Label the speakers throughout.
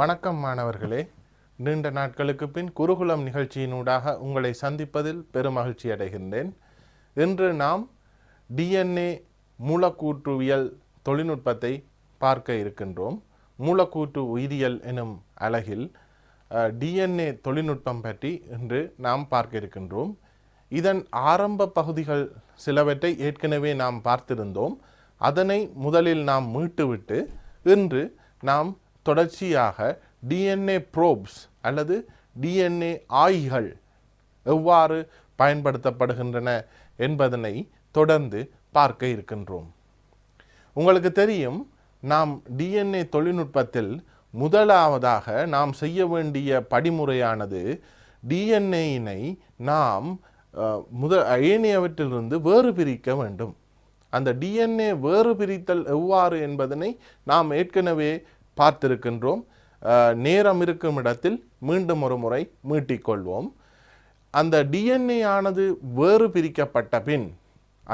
Speaker 1: வணக்கம் மாணவர்களே. நீண்ட நாட்களுக்கு பின் குருகுலம் நிகழ்ச்சியினூடாக உங்களை சந்திப்பதில் பெருமகிழ்ச்சி அடைகின்றேன். இன்று நாம் டிஎன்ஏ மூலக்கூற்றுவியல் தொழில்நுட்பத்தை பார்க்க இருக்கின்றோம். மூலக்கூற்று உயிரியல் எனும் அலகில் டிஎன்ஏ தொழில்நுட்பம் பற்றி இன்று நாம் பார்க்க இருக்கின்றோம். இதன் ஆரம்ப பகுதிகள் சிலவற்றை ஏற்கனவே நாம் பார்த்திருந்தோம். அதனை முதலில் நாம் மீட்டுவிட்டு இன்று நாம் தொடர்ச்சியாக டிஎன்ஏ ப்ரோப்ஸ் அல்லது டிஎன்ஏ ஆய்கள் எவ்வாறு பயன்படுத்தப்படுகின்றன என்பதனை தொடர்ந்து பார்க்க இருக்கின்றோம். உங்களுக்கு தெரியும், நாம் டிஎன்ஏ தொழில்நுட்பத்தில் முதலாவதாக நாம் செய்ய வேண்டிய படிமுறையானது டிஎன்ஏயினை நாம் ஏனையவற்றிலிருந்து வேறு பிரிக்க வேண்டும். அந்த டிஎன்ஏ வேறு பிரித்தல் எவ்வாறு என்பதனை நாம் ஏற்கனவே பார்த்திருக்கின்றோம். நேரம் இருக்கும் இடத்தில் மீண்டும் ஒரு முறை மீட்டிக்கொள்வோம். அந்த டிஎன்ஏ ஆனது வேறு பிரிக்கப்பட்ட பின்,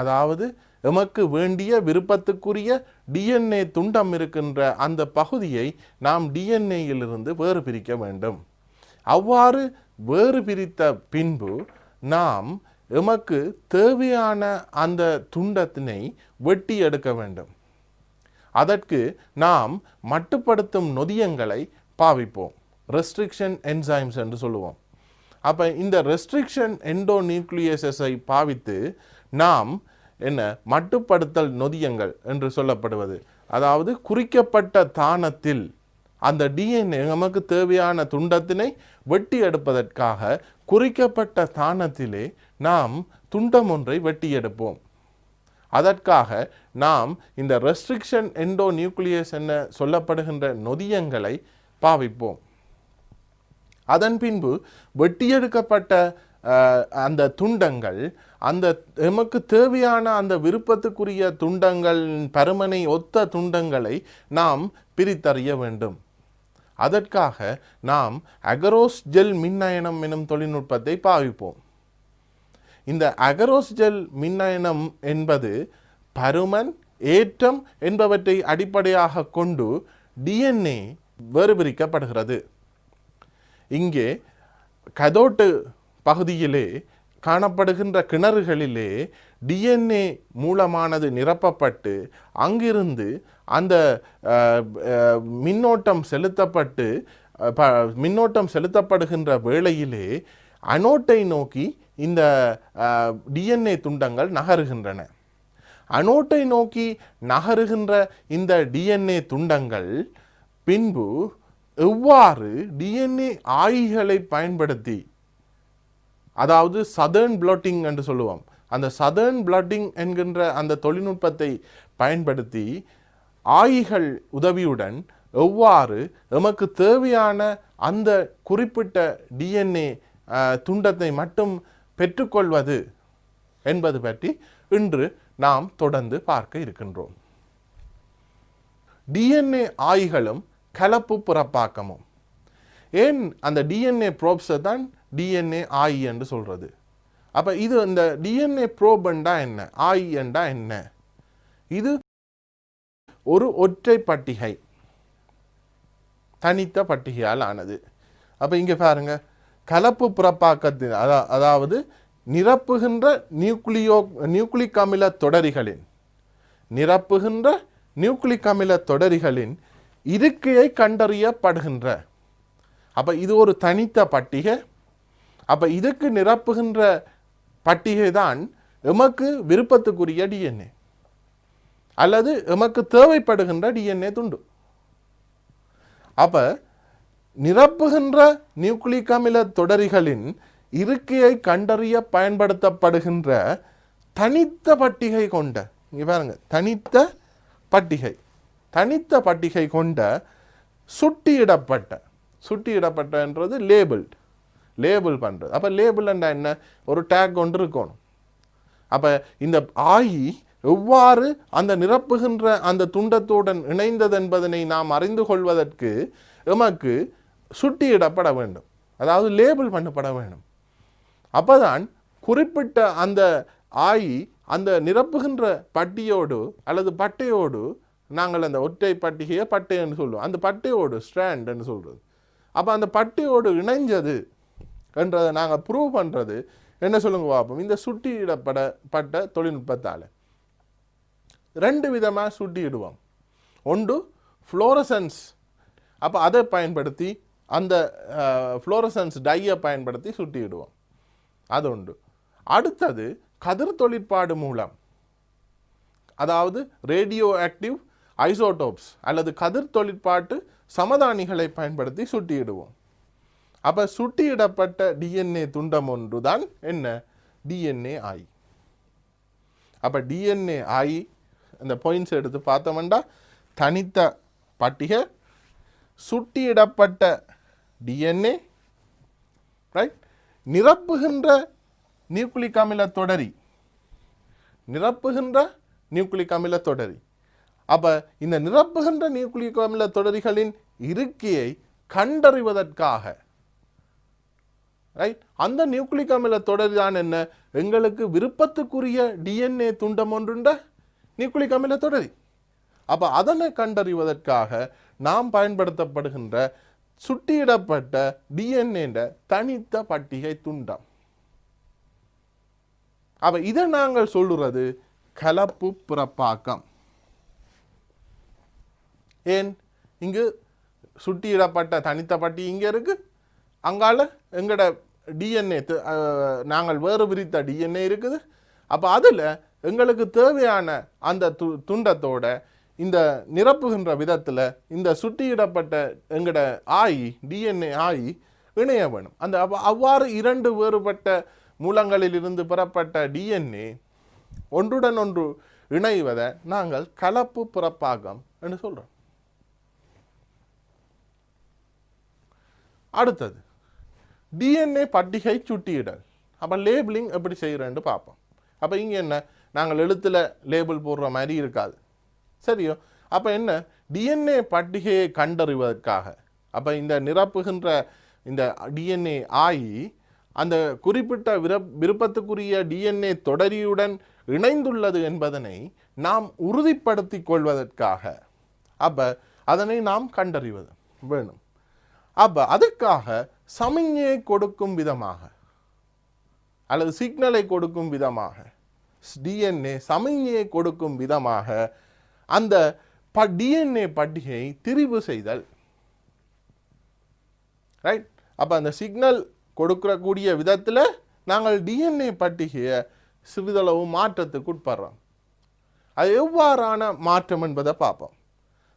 Speaker 1: அதாவது எமக்கு வேண்டிய விருப்பத்துக்குரிய டிஎன்ஏ துண்டம் இருக்கின்ற அந்த பகுதியை நாம் டிஎன்ஏயிலிருந்து வேறு பிரிக்க வேண்டும். அவ்வாறு வேறு பிரித்த பின்பு நாம் எமக்கு தேவையான அந்த துண்டத்தினை வெட்டி எடுக்க வேண்டும். அதற்கு நாம் மட்டுப்படுத்தும் நொதியங்களை பாவிப்போம். ரெஸ்ட்ரிக்ஷன் என்சைம்ஸ் என்று சொல்லுவோம். அப்போ இந்த ரெஸ்ட்ரிக்ஷன் எண்டோநியூக்ளியஸை பாவித்து நாம் மட்டுப்படுத்தல் நொதியங்கள் என்று சொல்லப்படுவது, அதாவது குறிக்கப்பட்ட தானத்தில் அந்த டிஎன்ஏ நமக்கு தேவையான துண்டத்தினை வெட்டி எடுப்பதற்காக குறிக்கப்பட்ட தானத்திலே நாம் துண்டம் ஒன்றை வெட்டி எடுப்போம். அதற்காக நாம் இந்த ரெஸ்ட்ரிக்ஷன் எண்டோநியூக்ளியஸ் என சொல்லப்படுகின்ற நொதியங்களை பாவிப்போம். அதன் பின்பு வெட்டியெடுக்கப்பட்ட அந்த துண்டங்கள் அந்த எமக்கு தேவையான அந்த விருப்பத்துக்குரிய துண்டங்கள் பருமனை ஒத்த துண்டங்களை நாம் பிரித்தறிய வேண்டும். அதற்காக நாம் அகரோஸ் ஜெல் மின்னயனம் எனும் தொழில்நுட்பத்தை பாவிப்போம். இந்த அகரோஸ் ஜெல் மின்னயனம் என்பது பருமன், ஏற்றம் என்பவற்றை அடிப்படையாக கொண்டு டிஎன்ஏ வேறுபிரிக்கப்படுகிறது. இங்கே கதோட்டு பகுதியிலே காணப்படுகின்ற கிணறுகளிலே டிஎன்ஏ மூலமானது நிரப்பப்பட்டு அங்கிருந்து அந்த மின்னோட்டம் செலுத்தப்படுகின்ற வேளையிலே அனோட்டை நோக்கி இந்த டிஎன்ஏ துண்டங்கள் நகருகின்றன. அனோட்டை நோக்கி நகருகின்ற இந்த டிஎன்ஏ துண்டங்கள் பின்பு எவ்வாறு டிஎன்ஏ ஆய்களை பயன்படுத்தி, அதாவது சதர்ன் பிளாட்டிங் என்று சொல்லுவோம், அந்த சதர்ன் பிளாட்டிங் என்கின்ற அந்த தொழில்நுட்பத்தை பயன்படுத்தி ஆய்கள் உதவியுடன் எவ்வாறு எமக்கு தேவையான அந்த குறிப்பிட்ட டிஎன்ஏ துண்டத்தை மட்டும் பெற்றுக்கொள்வது என்பது பற்றி இன்று நாம் தொடர்ந்து பார்க்க இருக்கின்றோம். டிஎன்ஏ ஆய்களும் கலப்பு புறப்பாக்கமும். ஏன் அந்த டிஎன்ஏ ப்ரோப்ஸை தான் டிஎன்ஏ ஆய் என்று சொல்றது? அப்ப இது இந்த டிஎன்ஏ ப்ரோப் என்றா என்ன, ஆய் என்றா என்ன? இது ஒரு ஒற்றை பட்டிகை, தனித்த பட்டிகையால் ஆனது. அப்ப இங்க பாருங்க, கலப்பு புறப்பாக்கத்தின் அதாவது நிரப்புகின்ற நியூக்ளிக் அமில தொடரிகளின் இருக்கையை கண்டறியப்படுகின்ற, அப்ப இது ஒரு தனித்த பட்டிகை. அப்ப இதுக்கு நிரப்புகின்ற பட்டிகை தான் எமக்கு விருப்பத்துக்குரிய டிஎன்ஏ அல்லது எமக்கு தேவைப்படுகின்ற டிஎன்ஏ துண்டு. அப்ப நிரப்புகின்ற நியூக்ளிக் அமில தொடரிகளின் இருக்கையை கண்டறிய பயன்படுத்தப்படுகின்ற தனித்த பட்டிகை கொண்ட, இங்க பாருங்க, தனித்த பட்டிகை கொண்ட சுட்டியிடப்பட்ட என்றது லேபிள் பண்றது. அப்ப லேபிள் என்றா என்ன? ஒரு டேக் ஒன்று இருக்கணும். அப்ப இந்த ஆயி எவ்வாறு அந்த நிரப்புகின்ற அந்த துண்டத்துடன் இணைந்தது என்பதனை நாம் அறிந்து கொள்வதற்கு எமக்கு சுட்டியிடப்பட வேண்டும், அதாவது லேபிள் பண்ணப்பட வேண்டும். அப்பதான் குறிப்பிட்ட அந்த ஆயி அந்த நிரப்புகின்ற பட்டியோடு அல்லது பட்டையோடு நாங்கள் அந்த ஒற்றை பட்டிகையை பட்டைன்னு சொல்லுவோம். அந்த பட்டையோடு ஸ்ட்ராண்ட்னு சொல்கிறது. அப்போ அந்த பட்டையோடு இணைஞ்சது என்றதை நாங்கள் ப்ரூவ் பண்ணுறது என்ன சொல்லுங்க பார்ப்போம். இந்த சுட்டியிடப்பட்ட தொழில்நுட்பத்தால் 2 விதமாக சுட்டியிடுவோம். ஒன்று ஃப்ளோரசன்ஸ், அப்போ அதை பயன்படுத்தி அந்த ஃப்ளோரசன்ஸ் டையை பயன்படுத்தி சுட்டியிடுவோம், அது உண்டு. அடுத்தது கதிர் தொழிற்பாடு மூலம், அதாவது ரேடியோ ஆக்டிவ் ஐசோடோப்ஸ் அல்லது கதிர் தொழிற்பாட்டு சமதானிகளை பயன்படுத்தி சுட்டியிடுவோம். அப்போ சுட்டியிடப்பட்ட டிஎன்ஏ துண்டம் ஒன்று தான் என்ன, டிஎன்ஏ ஆயி. அப்போ டிஎன்ஏ ஆயி இந்த பாயிண்ட்ஸ் எடுத்து பார்த்தோம்னா தனித்த பட்டிகை, சுட்டியிடப்பட்ட டிஎன்ஏ, ரைட், நிரப்புகின்ற நியூக்ளிக் அமில தொடரி, நிரப்புகின்ற நியூக்ளிக் அமில தொடரி. அப்போ இந்த நிரப்புகின்ற நியூக்ளிக் அமில தொடரிகளின் இருக்கையை கண்டறிவதற்காக, ரைட், அந்த நியூக்ளிக் அமில தொடரி தான் என்ன, எங்களுக்கு விருப்பத்துக்குரிய டிஎன்ஏ துண்டம் ஒன்றுண்ட நியூக்ளிக் அமில தொடரி. அப்போ அதனை கண்டறிவதற்காக நாம் பயன்படுத்தப்படுகின்ற சுட்டியிடப்பட்ட டிஎன்ஏ தனித்த பட்டிகை துண்டம். அப்போ இதை நாங்கள் சொல்லுறது கலப்பு பிறப்பாக்கம். ஏன், இங்கு சுட்டியிடப்பட்ட தனித்த பட்டி இங்கே இருக்கு, அங்கால எங்கட டிஎன்ஏ நாங்கள் வேறு பிரித்த டிஎன்ஏ இருக்குது. அப்போ அதில் எங்களுக்கு தேவையான அந்த துண்டத்தோட இந்த நிரப்புகின்ற விதத்தில் இந்த சுட்டியிடப்பட்ட எங்கட ஆயி டிஎன்ஏ ஆயி இணைய வேணும். அந்த அவ்வாறு 2 வேறுபட்ட மூலங்களில் இருந்து பெறப்பட்ட டிஎன்ஏ ஒன்றுடன் ஒன்று இணைவதை நாங்கள் கலப்பு பிறப்பாக்கம் என்று சொல்கிறோம். அடுத்தது டிஎன்ஏ பட்டிகை சுட்டியிடல். அப்போ லேபிளிங் எப்படி செய்கிறேன்னு பார்ப்போம். அப்போ இங்கே என்ன, நாங்கள் எழுத்தில் லேபிள் போடுற மாதிரி இருக்காது, சரியோ? அப்போ என்ன, டிஎன்ஏ பட்டிகையை கண்டறிவதற்காக, அப்போ இந்த நிரப்புகின்ற இந்த டிஎன்ஏ ஆயி அந்த குறிப்பிட்ட விருப்பத்துக்குரிய டிஎன்ஏ தொடரியுடன் இணைந்துள்ளது என்பதனை நாம் உறுதிப்படுத்தி கொள்வதற்காக, அப்போ அதனை நாம் கண்டறிவது வேணும். அப்போ அதுக்காக சமிஞ்ஞையை கொடுக்கும் விதமாக அல்லது சிக்னலை கொடுக்கும் விதமாக, டிஎன்ஏ சமிஞ்ஞையை கொடுக்கும் விதமாக அந்த டிஎன்ஏ பட்டிகையை திரிவு செய்தல், ரைட். அப்போ அந்த சிக்னல் கொடுக்கக்கூடிய விதத்தில் நாங்கள் டிஎன்ஏ பட்டிகையை சிறிதளவு மாற்றத்துக்கு உட்படுறோம். அது எவ்வாறான மாற்றம் என்பதை பார்ப்போம்.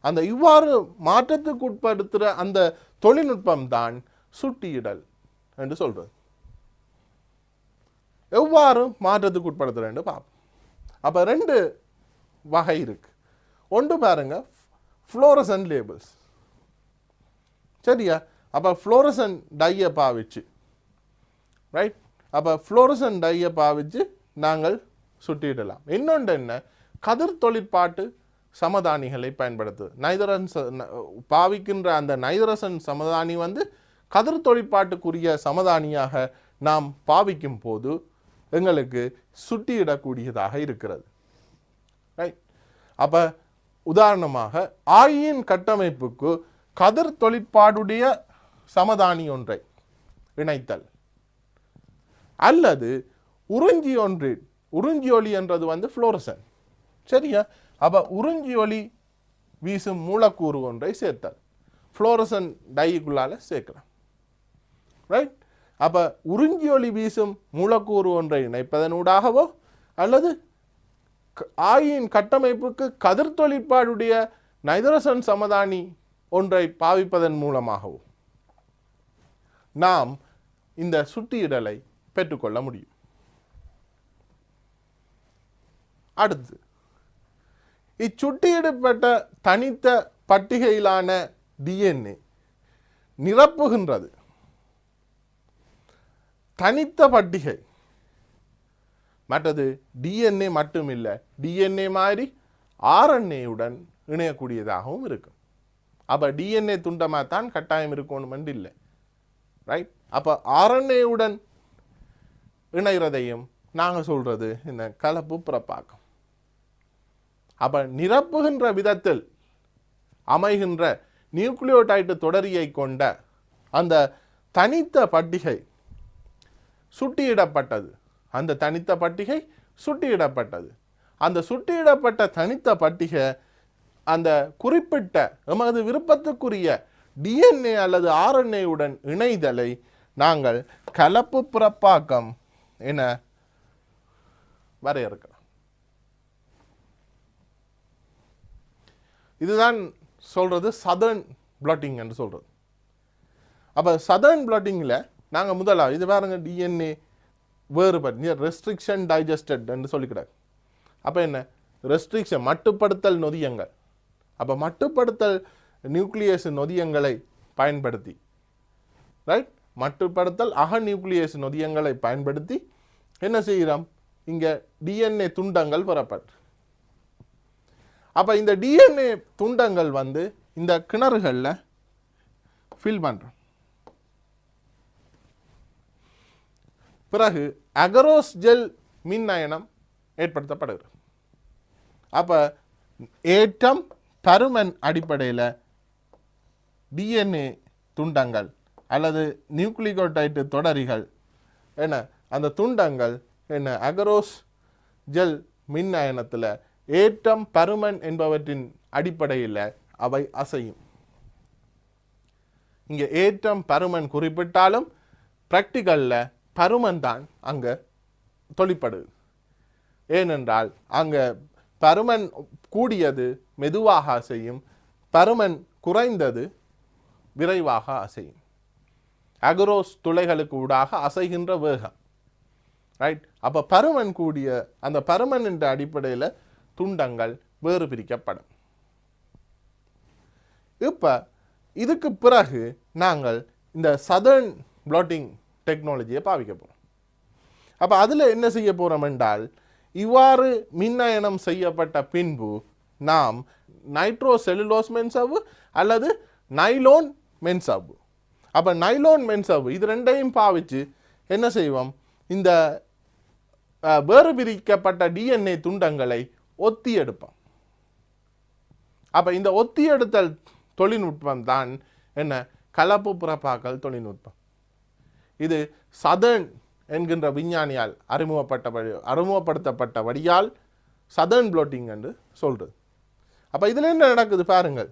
Speaker 1: அந்த இவ்வாறு மாற்றத்துக்கு உட்படுத்துகிற அந்த தொழில்நுட்பம் தான் சுட்டியிடல் என்று சொல்றது. எவ்வாறு மாற்றத்துக்கு உட்படுத்துறேன்னு பார்ப்போம். அப்போ 2 வகை இருக்கு. ஒன்று பாருங்க, ஃப்ளோரசன்ட் லேபிள்ஸ், சரியா? அப்போ ஃப்ளோரசன்ட் டையை பாவிச்சு, ரைட், அப்போ ஃப்ளோரசன்ட் டையை பாவிச்சு நாங்கள் சுட்டியிடலாம். இன்னொன்று என்ன, கதிர் தொழிற்பாட்டு சமதானிகளை பயன்படுத்து பாவிக்கின்ற அந்த நைதரசன் சமதானி கதிர் தொழிற்பாட்டுக்குரிய சமதானியாக நாம் பாவிக்கும் போது எங்களுக்கு சுட்டியிடக்கூடியதாக இருக்கிறது, ரைட். அப்போ உதாரணமாக ஆயின் கட்டமைப்புக்கு கதிர் தொழிற்பாடுடைய சமதானி ஒன்றை இணைத்தல், அல்லது உறிஞ்சியொலி என்றது ஃப்ளோரசன், சரியா? அப்போ உறிஞ்சியொலி வீசும் மூலக்கூறு ஒன்றை சேர்த்தல், ஃப்ளோரசன் டைக்குள்ளால சேர்க்கலாம், ரைட். அப்போ உறிஞ்சியொலி வீசும் மூலக்கூறு ஒன்றை இணைப்பதனூடாகவோ அல்லது ஆயின் கட்டமைப்புக்கு கதிர் தொழிற்பாடுடைய நைதரசன் சமதானி ஒன்றை பாவிப்பதன் மூலமாகவோ நாம் இந்த சுட்டியிடலை பெற்றுக்கொள்ள முடியும். அடுத்து, இச்சுட்டியிடப்பட்ட தனித்த பட்டிகையிலான டிஎன்ஏ நிரப்புகின்றது தனித்த பட்டிகை. மற்றது டிஎன்ஏ மட்டும் இல்லை, டிஎன்ஏ மாதிரி ஆர்என்ஏயுடன் இணையக்கூடியதாகவும் இருக்கும். அப்போ டிஎன்ஏ துண்டமாக தான் கட்டாயம் இருக்கணும் இல்லை, ரைட். அப்போ ஆர்என்ஏயுடன் இணைகிறதையும் நாங்கள் சொல்கிறது இந்த கலப்பு பிறப்பாக்கம். அப்போ நிரப்புகின்ற விதத்தில் அமைகின்ற நியூக்ளியோடைடு தொடரியை கொண்ட அந்த தனித்த பட்டிகை சுட்டியிடப்பட்டது. அந்த தனித்த பட்டிகை சுட்டியிடப்பட்டது. அந்த சுட்டியிடப்பட்ட தனித்த பட்டிகை அந்த குறிப்பிட்ட எமது விருப்பத்துக்குரிய டிஎன்ஏ அல்லது ஆர்என்ஏ உடன் இணைதலை நாங்கள் கலப்பு பிறப்பாக்கம் என வரையறுக்கலாம். இதுதான் சொல்றது சதர்ன் பிளாட்டிங் என்று சொல்றது. அப்போ சதர்ன் பிளாட்டிங்கில் நாங்கள் முதலாவது இது பாருங்க டிஎன்ஏ வேறுபட்டு ரெஸ்ட்ரிக்ஷன் டைஜஸ்டட் என்று சொல்லிக்கிறார். அப்போ என்ன ரெஸ்ட்ரிக்ஷன் மட்டுப்படுத்தல் நொதியங்கள். அப்போ மட்டுப்படுத்தல் நியூக்ளியஸ் நொதியங்களை பயன்படுத்தி ரைட் மட்டுப்படுத்தல் நியூக்ளியஸ் நொதியங்களை பயன்படுத்தி என்ன செய்கிறோம் இங்கே டிஎன்ஏ துண்டங்கள் பெறப்பட்டு. அப்போ இந்த டிஎன்ஏ துண்டங்கள் வந்து இந்த கிணறுகளில் ஃபில் பண்ணுறோம். பிறகு அகரோஸ் ஜெல் மின் அயனம் ஏற்படுத்தப்படுகிறது. அப்போ ஏற்றம் பருமன் அடிப்படையில் டிஎன்ஏ துண்டங்கள் அல்லது நியூக்ளியோடைடு தொடரிகள் என்ன அந்த துண்டங்கள் என்ன அகரோஸ் ஜெல் மின் அயனத்தில் ஏற்றம் பருமன் என்பவற்றின் அடிப்படையில் அவை அசையும். இங்கே ஏற்றம் பருமன் குறிப்பிட்டாலும் பிராக்டிக்கலில் பருமன் தான் அங்கே தொழிற்படுது. ஏனென்றால் அங்கே பருமன் கூடியது மெதுவாக அசையும், பருமன் குறைந்தது விரைவாக அசையும். அகரோஸ் துளைகளுக்கு ஊடாக அசைகின்ற வேகம் ரைட். அப்போ பருமன் கூடிய அந்த பருமன் என்ற அடிப்படையில் துண்டங்கள் வேறு பிரிக்கப்படும். இப்போ இதுக்கு பிறகு நாங்கள் இந்த சதர்ன் பிளாட்டிங் டெக்னாலஜியை பாவிக்க போகிறோம். அப்போ அதில் என்ன செய்ய போகிறோம் என்றால் இவ்வாறு மின்னயனம் செய்யப்பட்ட பின்பு நாம் நைட்ரோ செல்லுலோஸ் மென்சவ்வு அல்லது நைலோன் மென்சவ்வு. அப்போ நைலோன் மென்சவ்வு இது ரெண்டையும் பாவிச்சு என்ன செய்வோம் இந்த வேறு பிரிக்கப்பட்ட டிஎன்ஏ துண்டங்களை ஒத்தி எடுப்போம். அப்போ இந்த ஒத்தி எடுத்தல் தொழில்நுட்பம் தான் என்ன கலப்பு பிறப்பாக்கல் தொழில்நுட்பம். இது சதர்ன் என்கின்ற விஞ்ஞானியால் அறிமுகப்படுத்தப்பட்டபடியால் சதர்ன் பிளாட்டிங் என்று சொல்கிறது. அப்போ இதில் என்ன நடக்குது பாருங்கள்.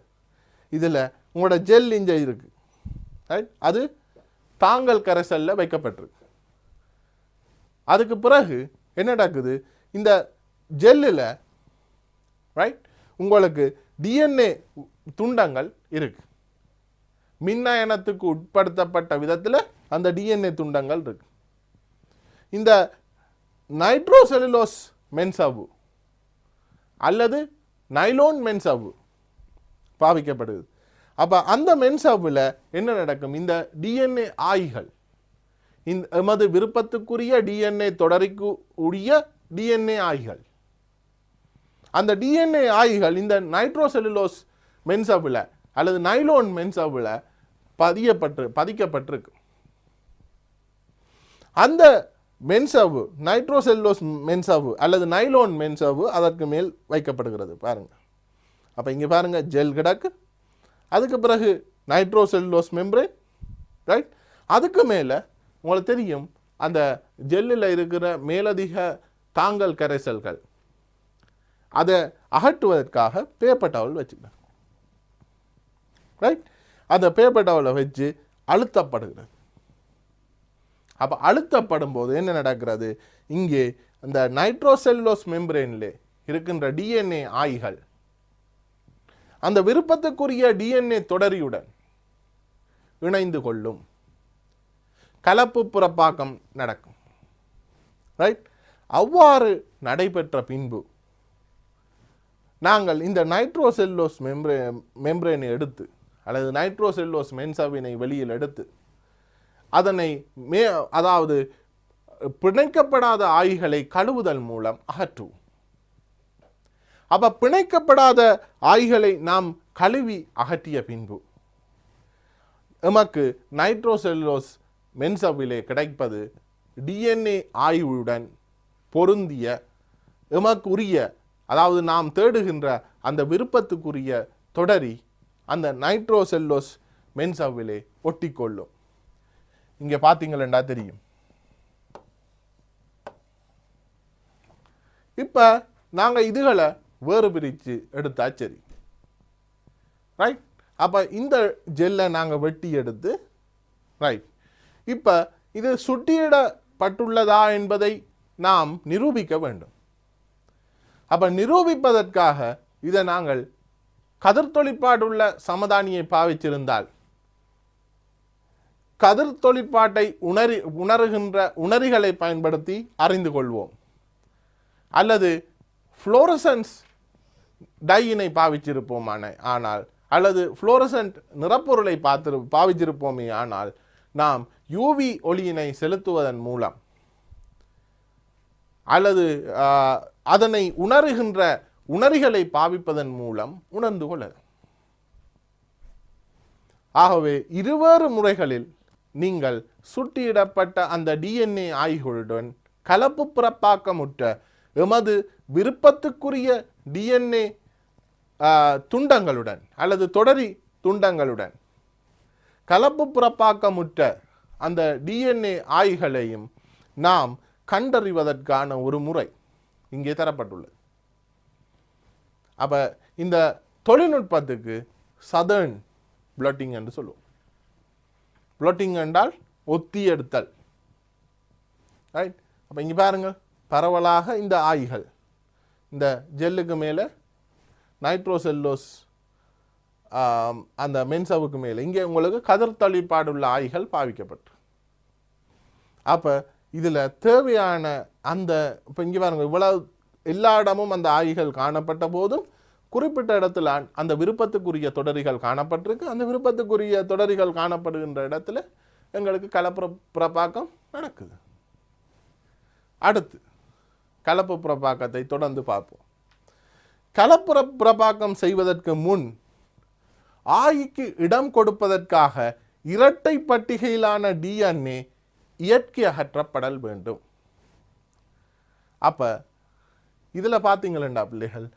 Speaker 1: இதில் உங்களோட ஜெல் இங்கே இருக்குது ரைட். அது தாங்கல் கரைசலில் வைக்கப்பட்டிருக்கு. அதுக்கு பிறகு என்ன நடக்குது இந்த ஜெல்லில் ரைட் உங்களுக்கு டிஎன்ஏ துண்டங்கள் இருக்கு. மின்னயனத்துக்கு உட்படுத்தப்பட்ட விதத்தில் அந்த டிஎன்ஏ துண்டங்கள் இருக்கு. இந்த நைட்ரோசெல்லுலோஸ் மென்சவ்வு அல்லது நைலோன் மென்சவ்வு பாவிக்கப்படுது. அப்போ அந்த மென்சவ்வில் என்ன நடக்கும் இந்த டிஎன்ஏ ஆய்கள் இந்த எமது விருப்பத்துக்குரிய டிஎன்ஏ தொடரிக்கு உரிய டிஎன்ஏ ஆய்கள் அந்த டிஎன்ஏ ஆய்கள் இந்த நைட்ரோசெல்லுலோஸ் மென்சவ்வில் அல்லது நைலோன் மென்சவ்வில் பதிக்கப்பட்டிருக்கு. அந்த மென்சவ்வு நைட்ரோசெல்லுலோஸ் மென்சவ்வு அல்லது நைலோன் மென்சவ்வு அதற்கு மேல் வைக்கப்படுகிறது பாருங்க. அப்போ இங்கே பாருங்க ஜெல் கிடக்கு, அதுக்கு பிறகு நைட்ரோசெல்லுலோஸ் மெம்பரேன் ரைட். அதுக்கு மேலே உங்களுக்கு தெரியும் அந்த ஜெல்லில் இருக்கிற மேலதிக தாங்கல் கரைசல்கள் அதை அகற்றுவதற்காக பேப்பர் டவல் வச்சுக்கலாம் ரைட். அந்த பேப்பர் டவலை வச்சு அழுத்தப்படுகிறது. அப்போ அழுத்தப்படும் போது என்ன நடக்கிறது இங்கே அந்த நைட்ரோசெல்லுலோஸ் மெம்பரேனில் இருக்கின்ற டிஎன்ஏ ஆய்கள் அந்த விருப்பத்துக்குரிய டிஎன்ஏ தொடரியுடன் இணைந்து கொள்ளும், கலப்பு பிறப்பாக்கம் நடக்கும் ரைட். அவ்வாறு நடைபெற்ற பின்பு நாங்கள் இந்த நைட்ரோசெல்லுலோஸ் மெம்பரேனை எடுத்து அல்லது நைட்ரோசெல்லுலோஸ் மென்சவ்வினை வெளியில் எடுத்து அதனை அதாவது பிணைக்கப்படாத ஆய்களை கழுவுதல் மூலம் அகற்றுவோம். அப்போ பிணைக்கப்படாத ஆய்களை நாம் கழுவி அகற்றிய பின்பு எமக்கு நைட்ரோசெல்லுலோஸ் மென்சவ்விலே கிடைப்பது டிஎன்ஏ ஆய்வுடன் பொருந்திய எமக்கு உரிய அதாவது நாம் தேடுகின்ற அந்த விருப்பத்துக்குரிய தொடரி அந்த நைட்ரோசெல்லோஸ் மென்சவ்விலே ஒட்டிக்கொள்ளும். இங்கே பார்த்தீங்களா தெரியும். இப்போ நாங்கள் இதுகளை வேறு பிரித்து எடுத்தா சரி, ரைட். அப்போ இந்த ஜெல்லை நாங்கள் வெட்டி எடுத்து, ரைட், இப்போ இது சுட்டியிடப்பட்டுள்ளதா என்பதை நாம் நிரூபிக்க வேண்டும். அப்போ நிரூபிப்பதற்காக இதை நாங்கள் கதிர் தொழிற்பாடுள்ள சமதானியை பாவிச்சிருந்தால் கதிர் தொழிற்பாட்டை உணருகின்ற உணரிகளை பயன்படுத்தி அறிந்து கொள்வோம். அல்லது ஃப்ளோரசன்ஸ் டையினை பாவிச்சிருப்போமான ஆனால் அல்லது ஃப்ளோரசன்ட் நிறப்பொருளை பாவிச்சிருப்போமே ஆனால் நாம் யூவி ஒளியினை செலுத்துவதன் மூலம் அல்லது அதனை உணருகின்ற உணரிகளை பாவிப்பதன் மூலம் உணர்ந்து கொள்ளலாம். ஆகவே இருவேறு முறைகளில் நீங்கள் சுட்டியிடப்பட்ட அந்த டிஎன்ஏ ஆய்வுகளுடன் கலப்பு பிறப்பாக்கமுற்ற எமது விருப்பத்துக்குரிய டிஎன்ஏ துண்டங்களுடன் அல்லது தொடரி துண்டங்களுடன் கலப்பு பிறப்பாக்கமுற்ற அந்த டிஎன்ஏ ஆய்வுகளையும் நாம் கண்டறிவதற்கான ஒரு முறை இங்கே தரப்பட்டுள்ளது. அப்போ இந்த தொழில்நுட்பத்துக்கு சதர்ன் பிளாட்டிங் என்று சொல்லுவோம். பிளாட்டிங் என்றால் ஒத்தி எடுத்தல், ரைட். அப்போ இங்கே பாருங்கள், பரவலாக இந்த ஆய்கள் இந்த ஜெல்லுக்கு மேலே நைட்ரோசெல்லோஸ் அந்த மென்சவுக்கு மேலே இங்கே உங்களுக்கு கதிர் தொழிற்பாடுள்ள ஆய்கள் பாவிக்கப்பட்டு, அப்போ இதில் தேவையான அந்த இப்போ இங்கே பாருங்கள், இவ்வளவு எல்லா இடமும் அந்த ஆய்கள் காணப்பட்ட போதும் குறிப்பிட்ட இடத்துல அந்த விருப்பத்துக்குரிய தொடரிகள் காணப்பட்டிருக்கு. அந்த விருப்பத்துக்குரிய தொடரிகள் காணப்படுகின்ற இடத்துல எங்களுக்கு கலப்புறப்பாக்கம் நடக்குது. அடுத்து கலப்பு புறப்பாக்கத்தை தொடர்ந்து பார்ப்போம். கலப்புறப்பாக்கம் செய்வதற்கு முன் ஆய்க்கு இடம் கொடுப்பதற்காக இரட்டை பட்டிகையிலான டிஎன்ஏ இயற்கை அகற்றப்படல் வேண்டும். அப்ப இதுல பார்த்தீங்களா பிள்ளைகள்,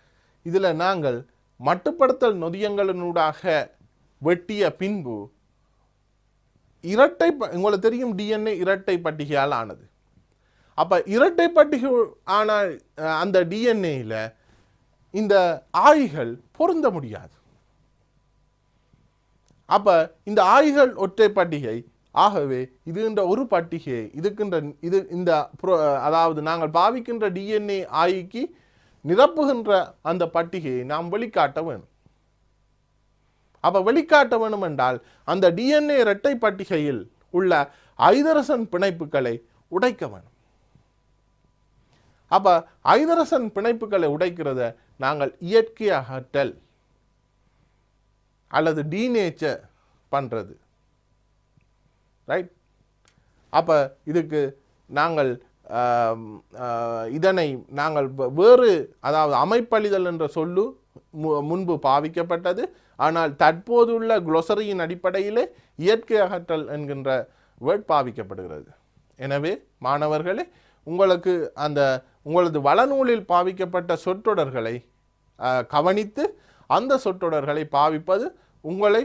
Speaker 1: இதுல நாங்கள் மட்டுப்படுத்தல் நொதியங்களினூடாக வெட்டிய பின்பு இரட்டை, உங்களுக்கு தெரியும் டிஎன்ஏ இரட்டை பட்டிகையால் ஆனது. அப்ப இரட்டை பட்டிகை ஆன அந்த டிஎன்ஏல இந்த ஆய்கள் பொருந்த முடியாது. அப்ப இந்த ஆய்கள் ஒற்றை பட்டிகை. ஆகவே இதுகின்ற ஒரு பட்டிகை இதுக்கின்ற இது இந்த அதாவது நாங்கள் பாவிக்கின்ற டிஎன்ஏ ஆய்க்கு நிரப்புகின்ற அந்த பட்டிகையை நாம் வெளிக்காட்ட வேணும். அப்ப வெளிக்காட்ட வேணும் என்றால் அந்த டிஎன்ஏ இரட்டை பட்டிகையில் உள்ள ஐதரசன் பிணைப்புகளை உடைக்க வேணும். அப்ப ஐதரசன் பிணைப்புகளை உடைக்கிறத நாங்கள் இயற்கை அகற்றல் அல்லது டீநேச்சர் பண்றது, ரைட். அப்ப இதுக்கு நாங்கள் இதனை நாங்கள் வேறு, அதாவது அமைப்பளிதல் என்ற சொல்லு முன்பு பாவிக்கப்பட்டது. ஆனால் தற்போதுள்ள குளோசரியின் அடிப்படையிலே இயற்கை அகற்றல் என்கின்ற வேர்ட் பாவிக்கப்படுகிறது. எனவே மாணவர்களே, உங்களுக்கு அந்த உங்களது வளநூலில் பாவிக்கப்பட்ட சொற்றொடர்களை கவனித்து அந்த சொற்றொடர்களை பாவிப்பது உங்களை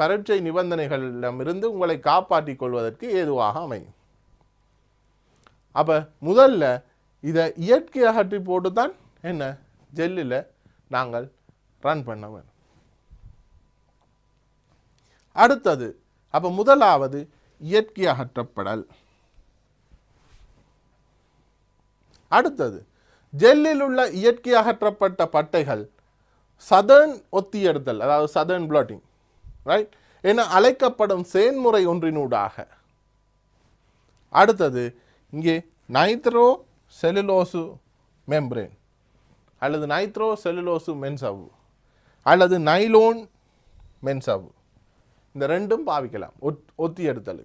Speaker 1: பரீட்சை நிபந்தனைகளிடமிருந்து உங்களை காப்பாற்றிக் கொள்வதற்கு ஏதுவாக அமையும். அப்ப முதல்ல இதை இயற்கை அகற்றி போட்டு தான் என்ன ஜெல்லில் நாங்கள் ரன் பண்ண வேணும். அடுத்தது, அப்ப முதலாவது இயற்கை அகற்றப்படல். அடுத்தது, ஜெல்லில் உள்ள இயற்கை அகற்றப்பட்ட பட்டைகள் சதர்ன் ஒத்தி எடுத்தல், அதாவது சதர்ன் பிளாட்டிங், ரைட், என அழைக்கப்படும் செயல்முறை ஒன்றினூடாக. அடுத்தது, இங்கே நைட்ரோ செல்லுலோசு மெம்பரேன் அல்லது நைட்ரோ செல்லுலோசு மென்சவ்வு அல்லது நைலோன் மென்சவ்வு, இந்த ரெண்டும் பாவிக்கலாம் ஒத்தி எடுத்தல்.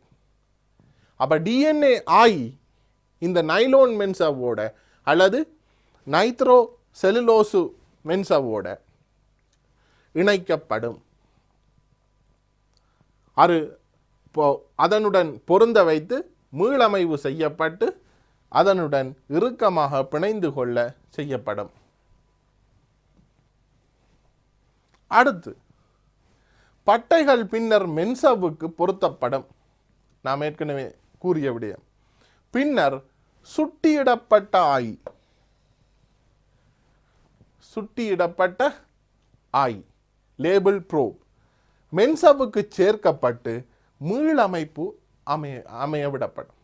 Speaker 1: அப்ப டிஎன்ஏ ஆயி இந்த நைலோன் மென்சவ்வோட அல்லது நைட்ரோ செல்லுலோசு மென்சவ்வோட இணைக்கப்படும். அதனுடன் பொருந்த வைத்து மீளமைவு செய்யப்பட்டு அதனுடன் இறுக்கமாக பிணைந்து கொள்ள செய்யப்படும். அடுத்து பட்டைகள் பின்னர் மென்சவ்வுக்கு பொருத்தப்படும். நாம் ஏற்கனவே கூறிய விடயம். பின்னர் சுட்டியிடப்பட்ட ஆய் லேபிள் ப்ரோப் மென்சவ்வுக்கு சேர்க்கப்பட்டு மீளமைப்பு அமைய விடப்படும்.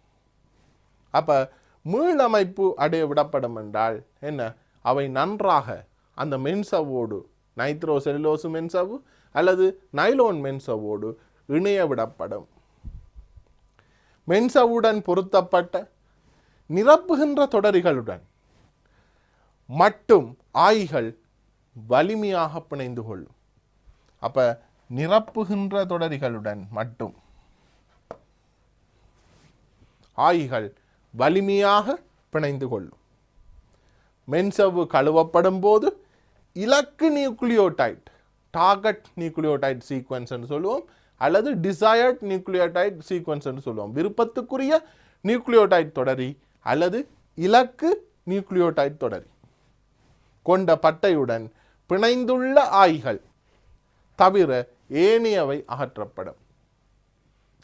Speaker 1: அப்ப மீளமைப்பு அடைய விடப்படும் என்றால் என்ன? அவை நன்றாக அந்த மென்சவ்வோடு நைட்ரோ செல்லுலோசு மென்சவ்வு அல்லது நைலோன் மென்சவ்வோடு இணைய விடப்படும். மென்சவ்வுடன் பொருத்தப்பட்ட நிரப்புகின்ற தொடரிகளுடன் மட்டும் ஆய்கள் வலிமையாக பிணைந்து கொள்ளும். அப்ப நிரப்புகின்ற தொடரிகளுடன் மட்டும் ஆய்கள் வலிமையாக பிணைந்து கொள்ளும். மென்சவ்வு கழுவப்படும் போது இலக்கு நியூக்ளியோடைட் டார்கெட் நியூக்ளியோடைட் சீக்வன்ஸ் என்று சொல்லுவோம், அல்லது டிசையர்ட் நியூக்ளியோடைட் சீக்வன்ஸ் என்று சொல்லுவோம். விருப்பத்துக்குரிய நியூக்ளியோடைட் தொடரி அல்லது இலக்கு நியூக்ளியோடைட் தொடரி கொண்ட பட்டையுடன் பிணைந்துள்ள ஆய்கள் தவிர ஏனையவை அகற்றப்படும்.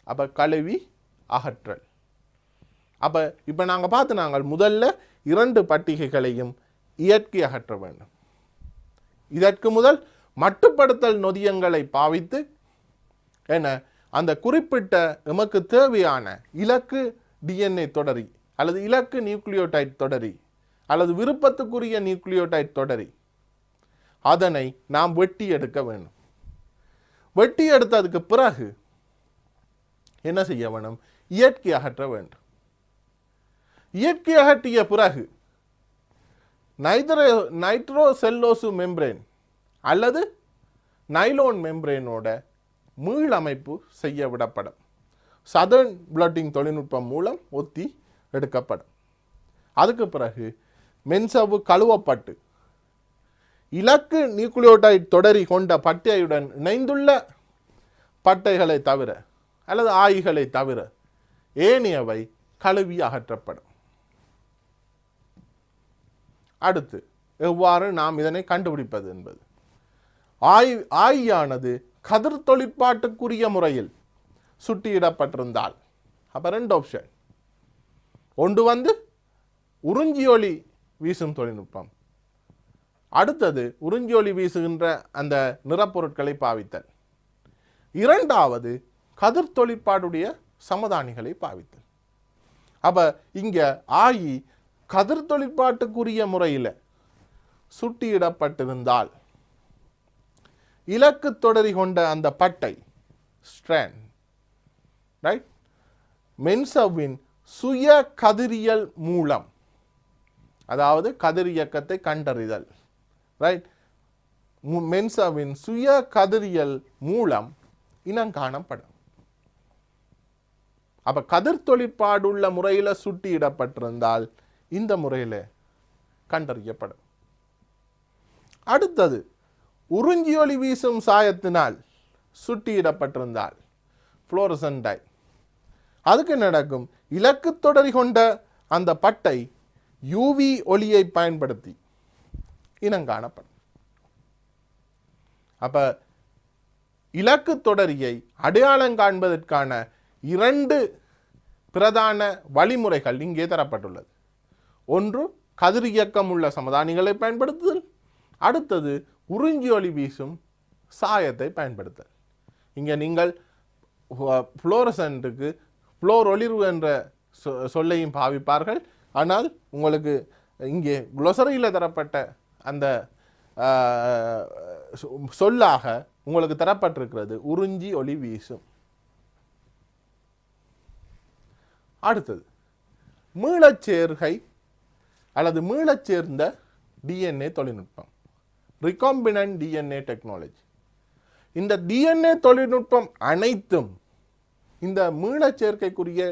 Speaker 1: அப்ப கழுவி அகற்றல். அப்ப இப்ப நாங்க பார்த்து நாங்கள் முதல்ல 2 பட்டிகைகளையும் இயற்கை அகற்ற வேண்டும். இதற்கு முதல் மட்டுப்படுத்தல் நொதியங்களை பாவித்து என்ன அந்த குறிப்பிட்ட எமக்கு தேவையான இலக்கு டிஎன்ஏ தொடரி அல்லது இலக்கு நியூக்ளியோடைட் தொடரி அல்லது விருப்பத்துக்குரிய நியூக்ளியோடைட் தொடரி அதனை நாம் வெட்டி எடுக்க வேண்டும். வெட்டி எடுத்ததுக்கு பிறகு என்ன செய்ய வேண்டும்? இயற்கை அகற்ற வேண்டும். இயற்கை அகற்றிய பிறகு நைட்ரோ செல்லோசு மெம்பரேன் அல்லது நைலோன் மெம்பரேனோட மீளமைப்பு செய்ய விடப்படும். சதர்ன் பிளட்டிங் தொழில்நுட்பம் மூலம் ஒத்தி எடுக்கப்படும். அதுக்கு பிறகு மென்சவ்வு கழுவப்பட்டு இலக்கு நியூக்ளியோடைட் தொடரி கொண்ட பட்டையுடன் இணைந்துள்ள பட்டைகளை தவிர அல்லது ஆய்களை தவிர ஏனையவை கழுவி அகற்றப்படும். அடுத்து எவ்வாறு நாம் இதனை கண்டுபிடிப்பது என்பது, ஆயானது கதிர் தொழிற்பாட்டுக்குரிய முறையில் சுட்டியிடப்பட்டிருந்தால் அப்ப 2 ஆப்ஷன். ஒன்று உறிஞ்சியொலி வீசும் தொழில்நுட்பம், அடுத்தது உறிஞ்சியொலி வீசுகின்ற அந்த நிறப்பொருட்களை பாவித்தல், இரண்டாவது கதிர் தொழிற்பாடுடைய சமதானிகளை பாவித்தல். அப்ப இங்க ஆயி கதிர் தொழிற்பாட்டுக்குரிய முறையில் சுட்டியிடப்பட்டிருந்தால் இலக்கு தொடரி கொண்ட அந்த பட்டை ஸ்ட்ராண்ட் ரைட் மென்சவ்வின் சுய கதிரியல் மூலம், அதாவது கதிர் இயக்கத்தை கண்டறிதல் ரைட் மென்சவ்வின் சுய கதிரியல் மூலம் இனம் காணப்படும். அப்ப கதிர் தொழிற்பாடுள்ள முறையில் சுட்டியிடப்பட்டிருந்தால் இந்த முறையில் கண்டறியப்படும். அடுத்தது உறிஞ்சியொலி வீசும் சாயத்தினால் சுட்டியிடப்பட்டிருந்தால் புளோரசன்ட் டை. அதுக்கு நடக்கும் இலக்கு தொடரி கொண்ட அந்த பட்டை யூவி ஒளியை பயன்படுத்தி இனம் காணப்படும். அப்ப இலக்கு தொடரியை அடையாளம் காண்பதற்கான 2 பிரதான வழிமுறைகள் இங்கே தரப்பட்டுள்ளது. ஒன்று கதிர் இயக்கம் உள்ள சமதானிகளை பயன்படுத்துதல், அடுத்தது உறிஞ்சியொலி வீசும் சாயத்தை பயன்படுத்தல். இங்கே நீங்கள் புளோரசன்ட்டுக்கு புளோர் ஒளிர்வு என்ற சொல்லையும் பாவிப்பார்கள். ஆனால் உங்களுக்கு இங்கே குளோசரியில் தரப்பட்ட அந்த சொல்லாக உங்களுக்கு தரப்பட்டிருக்கிறது உறிஞ்சி ஒளி வீசும். அடுத்தது மீளச்சேர்கை அல்லது மீளச்சேர்ந்த டிஎன்ஏ தொழில்நுட்பம், ரிகாம்பினன்ட் டிஎன்ஏ டெக்னாலஜி. இந்த டிஎன்ஏ தொழில்நுட்பம் அனைத்தும் இந்த மீளச்சேர்க்கைக்குரிய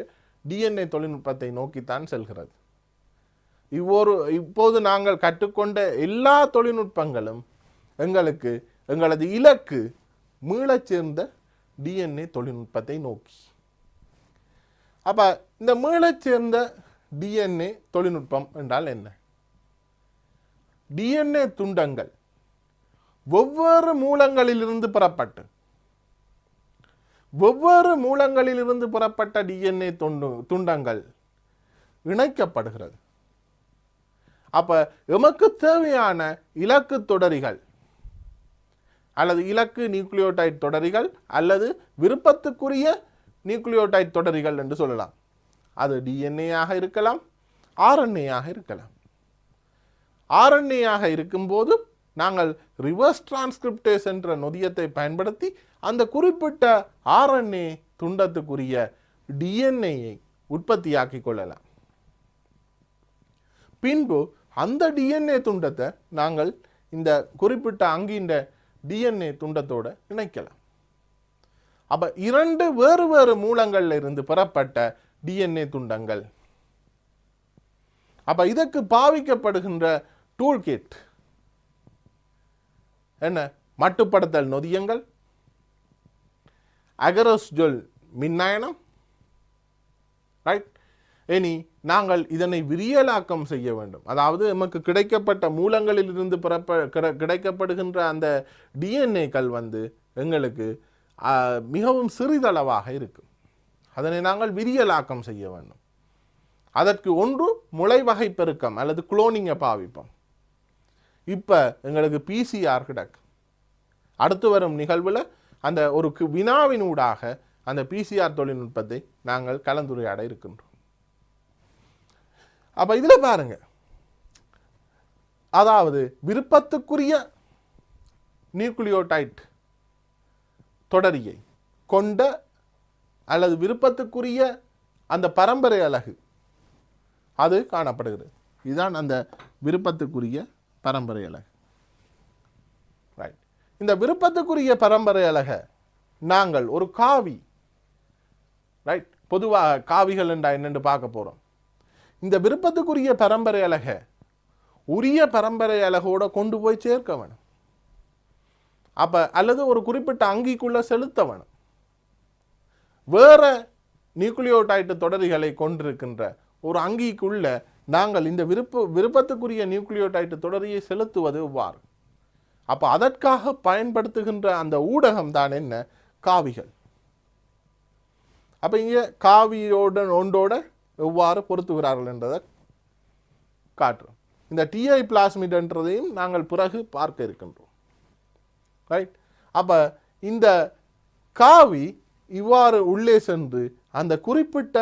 Speaker 1: டிஎன்ஏ தொழில்நுட்பத்தை நோக்கித்தான் செல்கிறது. இப்போது நாங்கள் கற்றுக்கொண்ட எல்லா தொழில்நுட்பங்களும் எங்களது இலக்கு மீளச்சேர்ந்த டிஎன்ஏ தொழில்நுட்பத்தை நோக்கி. அப்ப இந்த மீளச்சேர்ந்த டிஎன்ஏ தொழில்நுட்பம் என்றால் என்ன? டிஎன்ஏ துண்டங்கள் வெவ்வேறு மூலங்களிலிருந்து பெறப்பட்ட டிஎன்ஏ துண்டங்கள் இணைக்கப்படுகிறது. அப்ப எமக்கு தேவையான இலக்கு தொடரிகள் அல்லது இலக்கு நியூக்ளியோடைட் தொடரிகள் அல்லது விருப்பத்துக்குரிய நியூக்ளியோடைட் தொடரிகள் என்று சொல்லலாம். அது டிஎன்ஏ ஆக இருக்கலாம், ஆர்என்ஏ ஆக இருக்கலாம். ஆர்என்ஏ ஆக இருக்கும்போது நாங்கள் ரிவர்ஸ் டிரான்ஸ்கிரிப்டேஸ் என்ற நொதியத்தை பயன்படுத்தி அந்த குறிப்பிட்ட ஆர்என்ஏ துண்டத்துக்குரிய டிஎன்ஏயை உற்பத்தியாக்கி கொள்ளலாம். பின்பு அந்த டிஎன்ஏ துண்டத்தை நாங்கள் இந்த குறிப்பிட்ட அங்கின்ற டிஎன்ஏ துண்டத்தோடு இணைக்கலாம். அப்ப 2 வேறு வேறு மூலங்கள்ல இருந்து பெறப்பட்ட டிஎன்ஏ துண்டங்கள். அப்ப இதற்கு பாவிக்கப்படுகின்ற டூல் கிட் என்ன? மட்டுப்படுத்தல் நொதியங்கள், அகரோஸ்ஜோல் மின்னாயனம். ரைட். இனி நாங்கள் இதனை விரியலாக்கம் செய்ய வேண்டும். அதாவது நமக்கு கிடைக்கப்பட்ட மூலங்களில் இருந்து கிடைக்கப்படுகின்ற அந்த டிஎன்ஏக்கள் எங்களுக்கு மிகவும் சிறிதளவாக இருக்கும். அதனை நாங்கள் விரியலாக்கம் செய்ய வேண்டும். அதற்கு ஒன்று முளை வகை பெருக்கம் அல்லது குளோனிங்கை பாவிப்போம். இப்போ எங்களுக்கு பிசிஆர் கிடக்கு. அடுத்து வரும் நிகழ்வில் அந்த ஒரு வினாவினூடாக அந்த பிசிஆர் தொழில்நுட்பத்தை நாங்கள் கலந்துரையாட இருக்கின்றோம். அப்ப இதுல பாருங்க, அதாவது விருப்பத்துக்குரிய நியூக்ளியோடைட் தொடரியை கொண்ட அல்லது விருப்பத்துக்குரிய அந்த பரம்பரை அலகு அது காணப்படுகிறது. இதுதான் அந்த விருப்பத்துக்குரிய பரம்பரை அலகு. ரைட். இந்த விருப்பத்துக்குரிய பரம்பரை அலகை நாங்கள் ஒரு காவி, ரைட், பொதுவாக காவிகள் என்றா என்னென்று பார்க்க போறோம். இந்த விருப்பத்துக்குரிய பரம்பரை அலகை உரிய பரம்பரை அலகோட கொண்டு போய் சேர்க்க வேணும். அப்ப அல்லது ஒரு குறிப்பிட்ட அங்கிக்குள்ள செலுத்த வேணும். வேற நியூக்ளியோடைட் தொடரிகளை கொண்டிருக்கின்ற ஒரு அங்கிக்குள்ள நாங்கள் இந்த விருப்பத்துக்குரிய நியூக்ளியோடைட் தொடரியை செலுத்துவது எவ்வாறு? அப்ப அதற்காக பயன்படுத்துகின்ற அந்த ஊடகம் தான் என்ன? காவிகள். அப்ப இங்க காவியோட ஒன்றோட எவ்வாறு பொருத்துகிறார்கள் என்றதை காட்டுறோம். இந்த டிஐ பிளாஸ்மிட் என்றதையும் நாங்கள் பிறகு பார்க்க இருக்கின்றோம். ரைட். அப்ப இந்த காவி இவ்வாறு உள்ளே சென்று அந்த குறிப்பிட்ட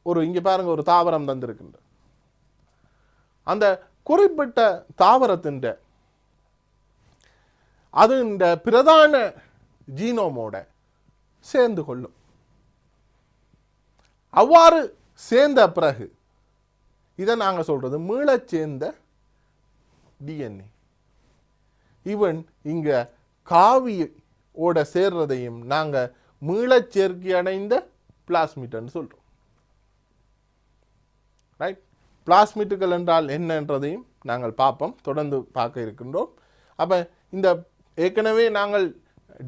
Speaker 1: ஒரு, இங்க பாருங்க, ஒரு தாவரம் தந்திருக்கின்ற அந்த குறிப்பிட்ட தாவரத்தின் அது இந்த பிரதான ஜீனோமோட சேர்ந்து கொள்ளும். அவ்வாறு சேர்ந்த பிறகு இதை நாங்க சொல்றது மீளச் சேர்ந்த டிஎன்ஏ. ஈவன் இங்க காவியோட சேர்றதையும் நாங்க மீளச் சேர்க்கை அடைந்த பிளாஸ்மிட்னு சொல்றோம். ரைட். பிளாஸ்மிட்டுகள் என்றால் என்னன்றதையும் நாங்கள் பார்ப்போம், தொடர்ந்து பார்க்க இருக்கின்றோம். அப்ப இந்த ஏற்கனவே நாங்கள்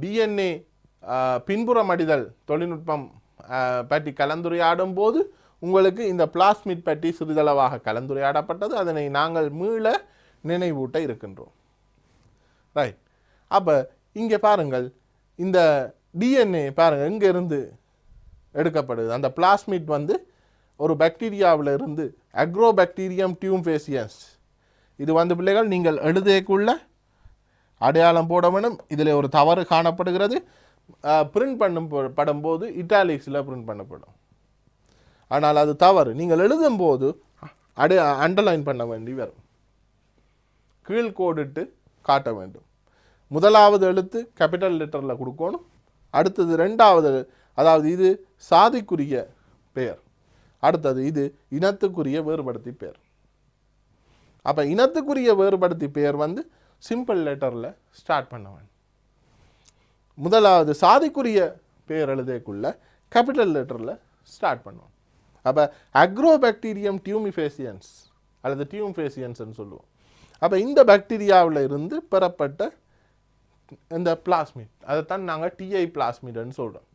Speaker 1: டிஎன்ஏ பின்புற மடிதல் தொழில்நுட்பம் பற்றி கலந்துரையாடும் போது உங்களுக்கு இந்த பிளாஸ்மிட் பற்றி சிறிதளவாக கலந்துரையாடப்பட்டது. அதனை நாங்கள் மீள நினைவூட்ட இருக்கின்றோம். ரைட். அப்ப இங்க பாருங்கள், இந்த டிஎன்ஏ பாருங்க எங்க இருந்து எடுக்கப்படுது. அந்த பிளாஸ்மிட் ஒரு பாக்டீரியாவில் இருந்து அக்ரோபாக்டீரியம் டியூம்ஃபேசியன்ஸ். இது பிள்ளைகள் நீங்கள் எழுதக்குள்ள அடையாளம் போட வேணும். இதில் ஒரு தவறு காணப்படுகிறது. பிரிண்ட் படும்போது இட்டாலிக்ஸில் பிரிண்ட் பண்ணப்படும். ஆனால் அது தவறு. நீங்கள் எழுதும்போது அண்டர்லைன் பண்ண வேண்டி வரும். கீழ்கோடிட்டு காட்ட வேண்டும். முதலாவது எழுத்து கேபிட்டல் லெட்டரில் கொடுக்கணும். அடுத்தது ரெண்டாவது, அதாவது இது சாதிக்குரிய பெயர். அடுத்தது இது இனத்துக்குரிய வேறுபடுத்தி பெயர். அப்போ இனத்துக்குரிய வேறுபடுத்தி பெயர் சிம்பிள் லெட்டரில் ஸ்டார்ட் பண்ண வேண்டும். முதலாவது சாதிக்குரிய பெயர் எழுதக்குள்ள கேபிட்டல் லெட்டரில் ஸ்டார்ட் பண்ணுவோம். அப்போ அக்ரோபாக்டீரியம் டியூமிஃபேசியன்ஸ் அல்லது டியூம்ஃபேசியன்ஸ்ன்னு சொல்லுவோம். அப்போ இந்த பாக்டீரியாவில் இருந்து பெறப்பட்ட இந்த பிளாஸ்மிட், அதைத்தான் நாங்கள் டிஐ பிளாஸ்மிட்னு சொல்கிறோம்.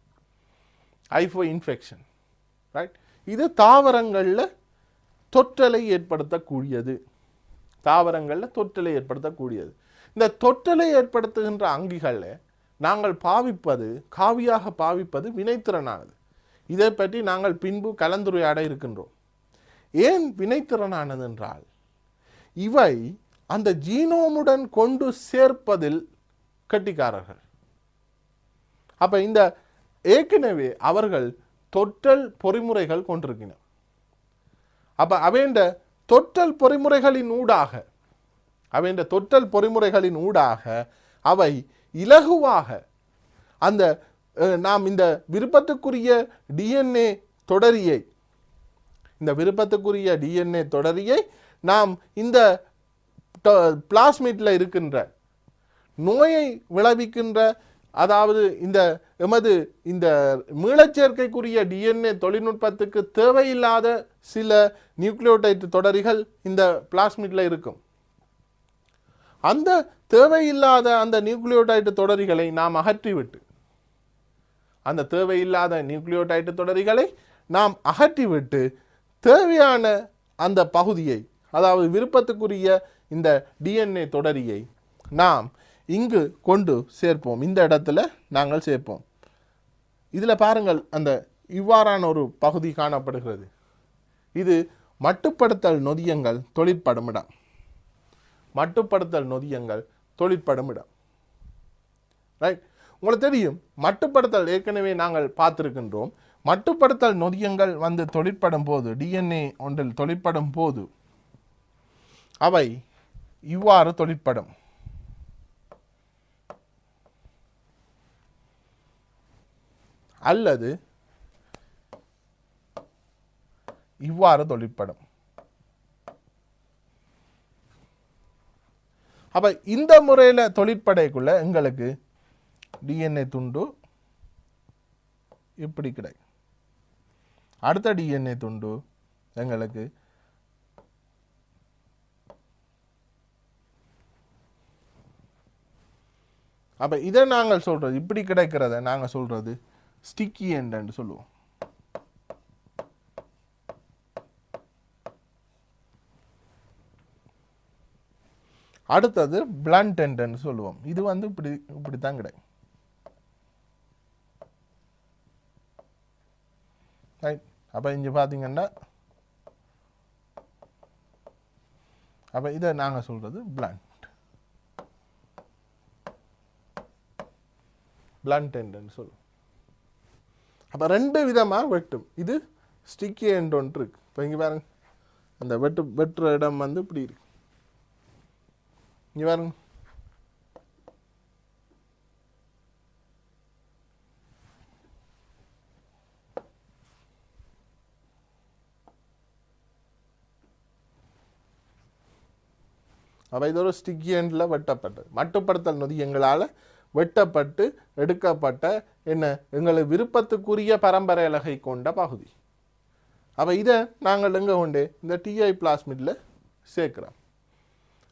Speaker 1: ஐஃபோ இன்ஃபெக்ஷன். ரைட். இது தாவரங்களில் தொற்றலை ஏற்படுத்தக்கூடியது. தாவரங்களில் தொற்றலை ஏற்படுத்தக்கூடியது. இந்த தொற்றலை ஏற்படுத்துகின்ற அங்கிகளை நாங்கள் பாவிப்பது, காவியாக பாவிப்பது வினைத்திறனானது. இதை பற்றி நாங்கள் பின்பு கலந்துரையாட இருக்கின்றோம். ஏன் வினைத்திறனானது என்றால், இவை அந்த ஜீனோமுடன் கொண்டு சேர்ப்பதில் கட்டிக்காரர்கள். அப்ப இந்த ஏற்கனவே அவர்கள் தொற்றல் பொறிமுறைகள் கொண்டிருக்கின்றன. அப்ப அவைண்ட தொற்றல் பொறிமுறைகளின் ஊடாக அவை இலகுவாக அந்த நாம் இந்த விருப்பத்துக்குரிய டிஎன்ஏ தொடரியை நாம் இந்த பிளாஸ்மிட்ல இருக்கின்ற நோயை விளைவிக்கின்ற, அதாவது இந்த எமது இந்த மீளச்சேர்க்கைக்குரிய டிஎன்ஏ தொழில்நுட்பத்துக்கு தேவையில்லாத சில நியூக்ளியோடைட் தொடரிகள் இந்த பிளாஸ்மிட்ல இருக்கும். அந்த தேவையில்லாத அந்த நியூக்ளியோடைட் தொடரிகளை நாம் அகற்றிவிட்டு தேவையான அந்த பகுதியை, அதாவது விருப்பத்துக்குரிய இந்த டிஎன்ஏ தொடரியை நாம் இங்கு கொண்டு சேர்ப்போம். இந்த இடத்துல நாங்கள் சேர்ப்போம். இதில் பாருங்கள், அந்த இவ்வாறான ஒரு பகுதி காணப்படுகிறது. இது மட்டுப்படுத்தல் நொதியங்கள் தொழிற்படும் இடம். ரைட், உங்களுக்கு தெரியும், மட்டுப்படுத்தல் ஏற்கனவே நாங்கள் பார்த்திருக்கின்றோம். மட்டுப்படுத்தல் நொதியங்கள் வந்து தொழிற்படும் போது, டிஎன்ஏ ஒன்றில் தொழிற்படும் போது அவை இவ்வாறு தொழிற்படும். அல்லது இவ்வாறு தொழிற்படும். அப்ப இந்த முறையில் தொழிற்படைக்குள்ள எங்களுக்கு டிஎன்ஏ துண்டு இப்படி கிடைக்கும். அடுத்த டிஎன்ஏ துண்டு எங்களுக்கு அப்ப இதை நாங்கள் சொல்றது, இப்படி கிடைக்கிறத நாங்கள் சொல்றது ஸ்டிக்கி எண்ட் சொல்லுவோம். அடுத்தது பிளண்ட் எண்ட் சொல்லுவோம். இது வந்து இப்படித்தான் கிடைக்கும். அப்ப இங்க பாத்தீங்கன்னா, அப்ப இதை நாங்க சொல்றது பிளண்ட் எண்ட் சொல்லுவோம். அப்ப ரெண்டு விதமா வெட்டும். இது ஸ்டிக்கி எண்ட் ஒன்று இருக்கு. இப்ப இங்க பாருங்க, அந்த வெட்டுற இடம் வந்து இப்படி இருக்கு. இங்க பாருங்க, அப்ப இது ஒரு ஸ்டிக்கி எண்ட்ல வெட்டப்பட்டது. மட்டுப்படுத்தல் நொதி எங்களால் வெட்டப்பட்டு எடுக்கப்பட்ட என்ன எங்களுக்கு விருப்பத்துக்குரிய பரம்பரை அலகை கொண்ட பகுதி. அப்ப இதை நாங்கள் எங்க கொண்டு இந்த டிஐ பிளாஸ்மிட்ல சேர்க்கிறோம்.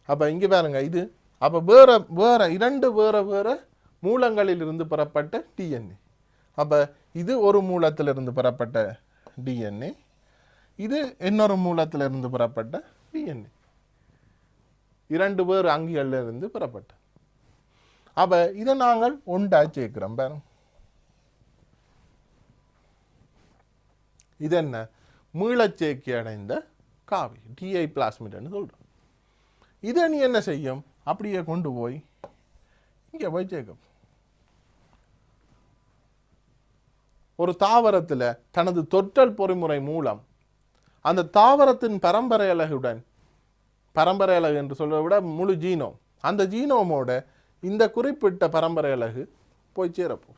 Speaker 1: அப்ப இங்க பாருங்க, இது அப்ப வேற இரண்டு வேற மூலங்களில் இருந்து பெறப்பட்ட டிஎன்ஏ. அப்ப இது ஒரு மூலத்திலிருந்து பெறப்பட்ட டிஎன்ஏ, இது இன்னொரு மூலத்திலிருந்து பெறப்பட்ட டிஎன்ஏ. இரண்டு பேர் அங்கிகள்ல இருந்து பெறப்பட்ட. அப்ப இதை நாங்கள் ஒன்றா சேர்க்கிறோம். பாருங்க, இது என்ன மீளச்சேர்க்கை அடைந்த காவி டிஐ பிளாஸ்மிட்னு சொல்றோம். இதை நீ என்ன செய்யும், அப்படியே கொண்டு போய் இங்க போய் சேர்க்கும். ஒரு தாவரத்தில் தனது தொற்றல் பொறிமுறை மூலம் அந்த தாவரத்தின் பரம்பரை அலகுடன், பரம்பரை அலகு என்று சொல்வதை விட முழு ஜீனோம், அந்த ஜீனோமோட இந்த குறிப்பிட்ட பரம்பரை அலகு போய் சேரப்போ.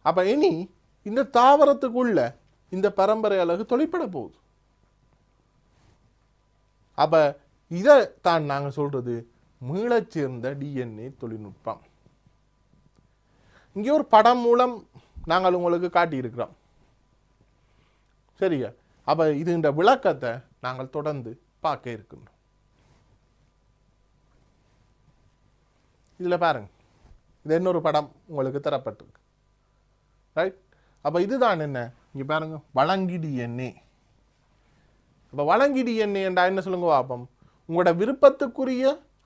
Speaker 1: அப்ப இனி இந்த தாவரத்துக்குள்ள இந்த பரம்பரை அலகு தொழிற்பட போகுது. அப்ப இதை தான் நாங்கள் சொல்றது மீளச் சேர்ந்த டிஎன்ஏ தொழில்நுட்பம். இங்கே ஒரு படம் மூலம் நாங்கள் உங்களுக்கு காட்டியிருக்கிறோம். சரியா? அப்ப இது இந்த விளக்கத்தை நாங்கள் தொடர்ந்து பார்க்க இருக்கின்றோம். இதுல பாருங்க, இது இன்னொரு படம் உங்களுக்கு தரப்பட்டிருக்கு. ரைட்? அப்ப இதுதான் என்ன, இங்க பாருங்க, வழங்கி டிஎன்ஏ. இப்போ வழங்கி டிஎன்ஏ என்றா என்ன சொல்லுங்க பார்ப்போம். உங்களோட விருப்பத்துக்குரிய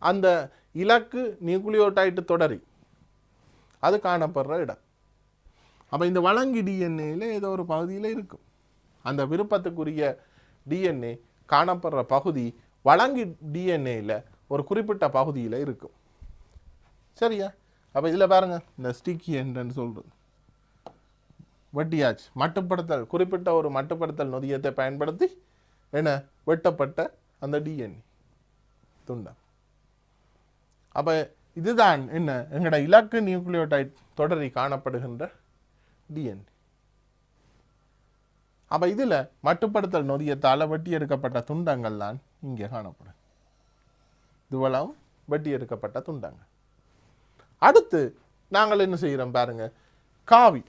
Speaker 1: அந்த இலக்கு நியூக்ளியோடைடு தொடரி அது காணப்படுற இடம். அப்போ இந்த வழங்கி டிஎன்ஏல ஏதோ ஒரு பகுதியில் இருக்கும். அந்த விருப்பத்துக்குரிய டிஎன்ஏ காணப்படுற பகுதி வழங்கி டிஎன்ஏல ஒரு குறிப்பிட்ட பகுதியில் இருக்கும். சரியா? அப்போ இதில் பாருங்க, இந்த ஸ்டிக்கி எண்டுன்னு சொல்றது வெட்டியாச்சு. மட்டுப்படுத்தல், குறிப்பிட்ட ஒரு மட்டுப்படுத்தல் நொதியத்தை பயன்படுத்தி என்ன வெட்டப்பட்ட அந்த டிஎன்ஏ துண்டம். அப்போ இதுதான் என்ன எங்களோட இலக்கு நியூக்ளியோடைட் தொடரி காணப்படுகின்ற டிஎன்ஏ. அப்போ இதில் மட்டுப்படுத்தல் நொதியத்தால் வெட்டி எடுக்கப்பட்ட துண்டங்கள் தான் இங்கே காணப்படும். இதுவெல்லாம் வெட்டி எடுக்கப்பட்ட துண்டங்கள். அடுத்து நாங்கள் என்ன செய்கிறோம் பாருங்க, காவி.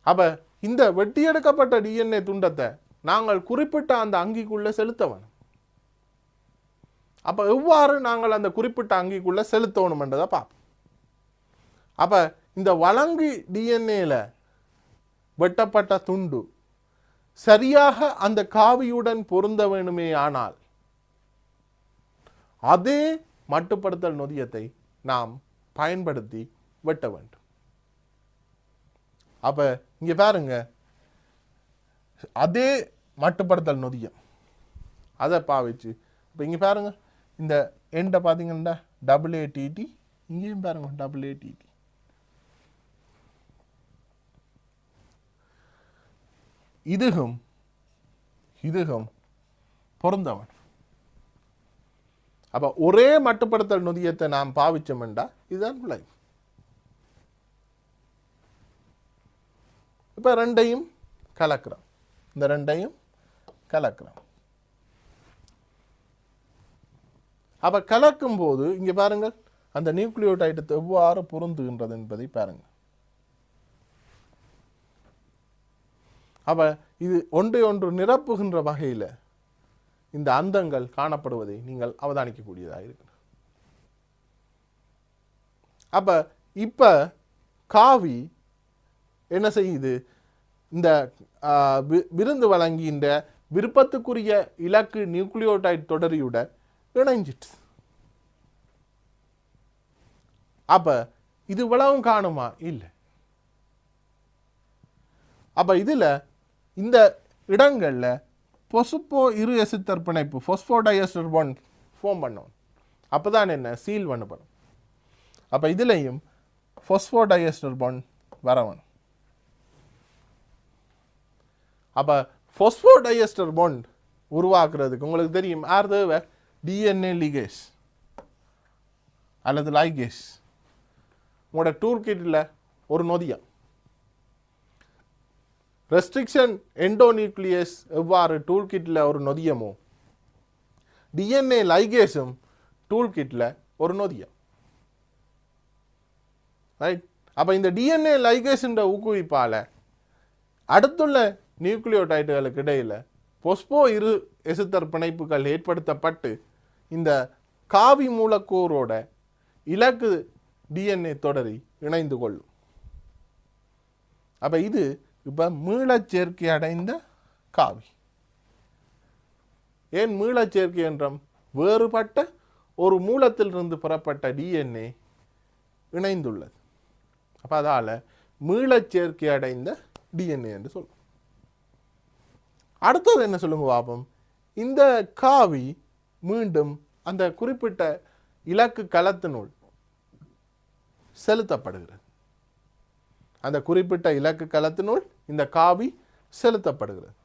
Speaker 1: அப்ப இந்த வெட்டி எடுக்கப்பட்ட டிஎன்ஏ துண்டத்தை நாங்கள் குறிப்பிட்ட அந்த அங்கிக்குள்ள செலுத்த வேணும். அப்ப எவ்வாறு நாங்கள் அந்த குறிப்பிட்ட அங்கிக்குள்ள செலுத்தணும் என்றதை பார்ப்போம். அப்ப இந்த வழங்கி டிஎன்ஏல வெட்டப்பட்ட துண்டு சரியாக அந்த காவியுடன் பொருந்த வேணுமே ஆனால் அதே மட்டுப்படுத்தல் நொதியத்தை நாம் பயன்படுத்தி வெட்ட வேண்டும். அப்ப இங்க பாருங்க, அதே மட்டுப்படுத்தல் நொதியம் அதை பாவிச்சு இப்போ இங்க பாருங்க, இந்த எண்டை பார்த்தீங்கன்னா AATT, இங்கேயும் பாருங்க AATT. இதுகும் இதுகும் பொருந்தவன். அப்ப ஒரே மட்டுப்படுத்தல் நொதியத்தை நாம் பாவிச்சோம்டா இதுதான் விளைவு. இப்ப ரெண்டையும் கலக்கிறோம், இந்த ரெண்டையும் கலக்கிறோம். அப்ப கலக்கும் போது இங்க பாருங்க, அந்த நியூக்ளியோடைடு எவ்வாறு பொருந்துகின்றது என்பதை பாருங்க. அப்ப இது ஒன்றை ஒன்று நிரப்புகின்ற வகையில் இந்த அந்தங்கள் காணப்படுவதை நீங்கள் அவதானிக்கக்கூடியதாக இருக்கு. அப்ப இப்ப காவி என்ன செய்யுது, இந்த விருந்து வழங்கின்ற விருப்பத்துக்குரிய இலக்கு நியூக்ளியோடைடு தொடரியுடன் இணைஞ்சிட்டு. அப்ப இது இவ்வளவும் காணுமா? இல்லை. அப்ப இதுல இந்த இடங்கள்ல பொசுப்போ இரு எசித்தர் பிணைப்பு பாஸ்போடைஎஸ்டர் பாண்ட் ஃபார்ம் பண்ணணும். அப்பதான் என்ன சீல் பண்ணப்படும். அப்ப இதுலையும் பாஸ்போடைஎஸ்டர் பாண்ட் வரணும். அப்ப பாஸ்போடைஎஸ்டர் பாண்ட் உருவாக்குறதுக்கு உங்களுக்கு தெரியும் யார் தேவை? டிஎன்ஏ லிகேஸ் அல்லது லைகேஸ். உங்களோட டூல் கிட்ல ஒரு நொதியம் ரெஸ்ட்ரிக்ஷன் எண்டோநியூக்ளியஸ் எவ்வாறு டூல் கிட்ல ஒரு நொதியமோ, டிஎன்ஏ லைகேஸும் டூல் கிட்ல ஒரு நொதியம். ரைட்? அப்ப இந்த டிஎன்ஏ லைகேஸ் ஊக்குவிப்பால அடுத்துள்ள நியூக்ளியோடைடுகளுக்கு இடையில பொஸ்போ இரு எசித்தர் பிணைப்புகள் ஏற்படுத்தப்பட்டு இந்த காவி மூலக்கூறோட இலக்கு டிஎன்ஏ தொடரி இணைந்து கொள்ளும். அப்ப இது இப்ப மீளச்சேர்க்கை அடைந்த காவி. ஏன் மீளச்சேர்க்கை என்றும் வேறுபட்ட ஒரு மூலத்திலிருந்து பெறப்பட்ட டிஎன்ஏ இணைந்துள்ளது. அப்ப அதால மீளச்சேர்க்கை அடைந்த டிஎன்ஏ என்று சொல்லும். அடுத்தது என்ன சொல்லுங்க பாப்போம். இந்த காவி மீண்டும் அந்த குறிப்பிட்ட இலக்கு களத்தினுள் செலுத்தப்படுகிறது. அந்த குறிப்பிட்ட இலக்கு களத்தினுள் இந்த காவி செலுத்தப்படுகிறது.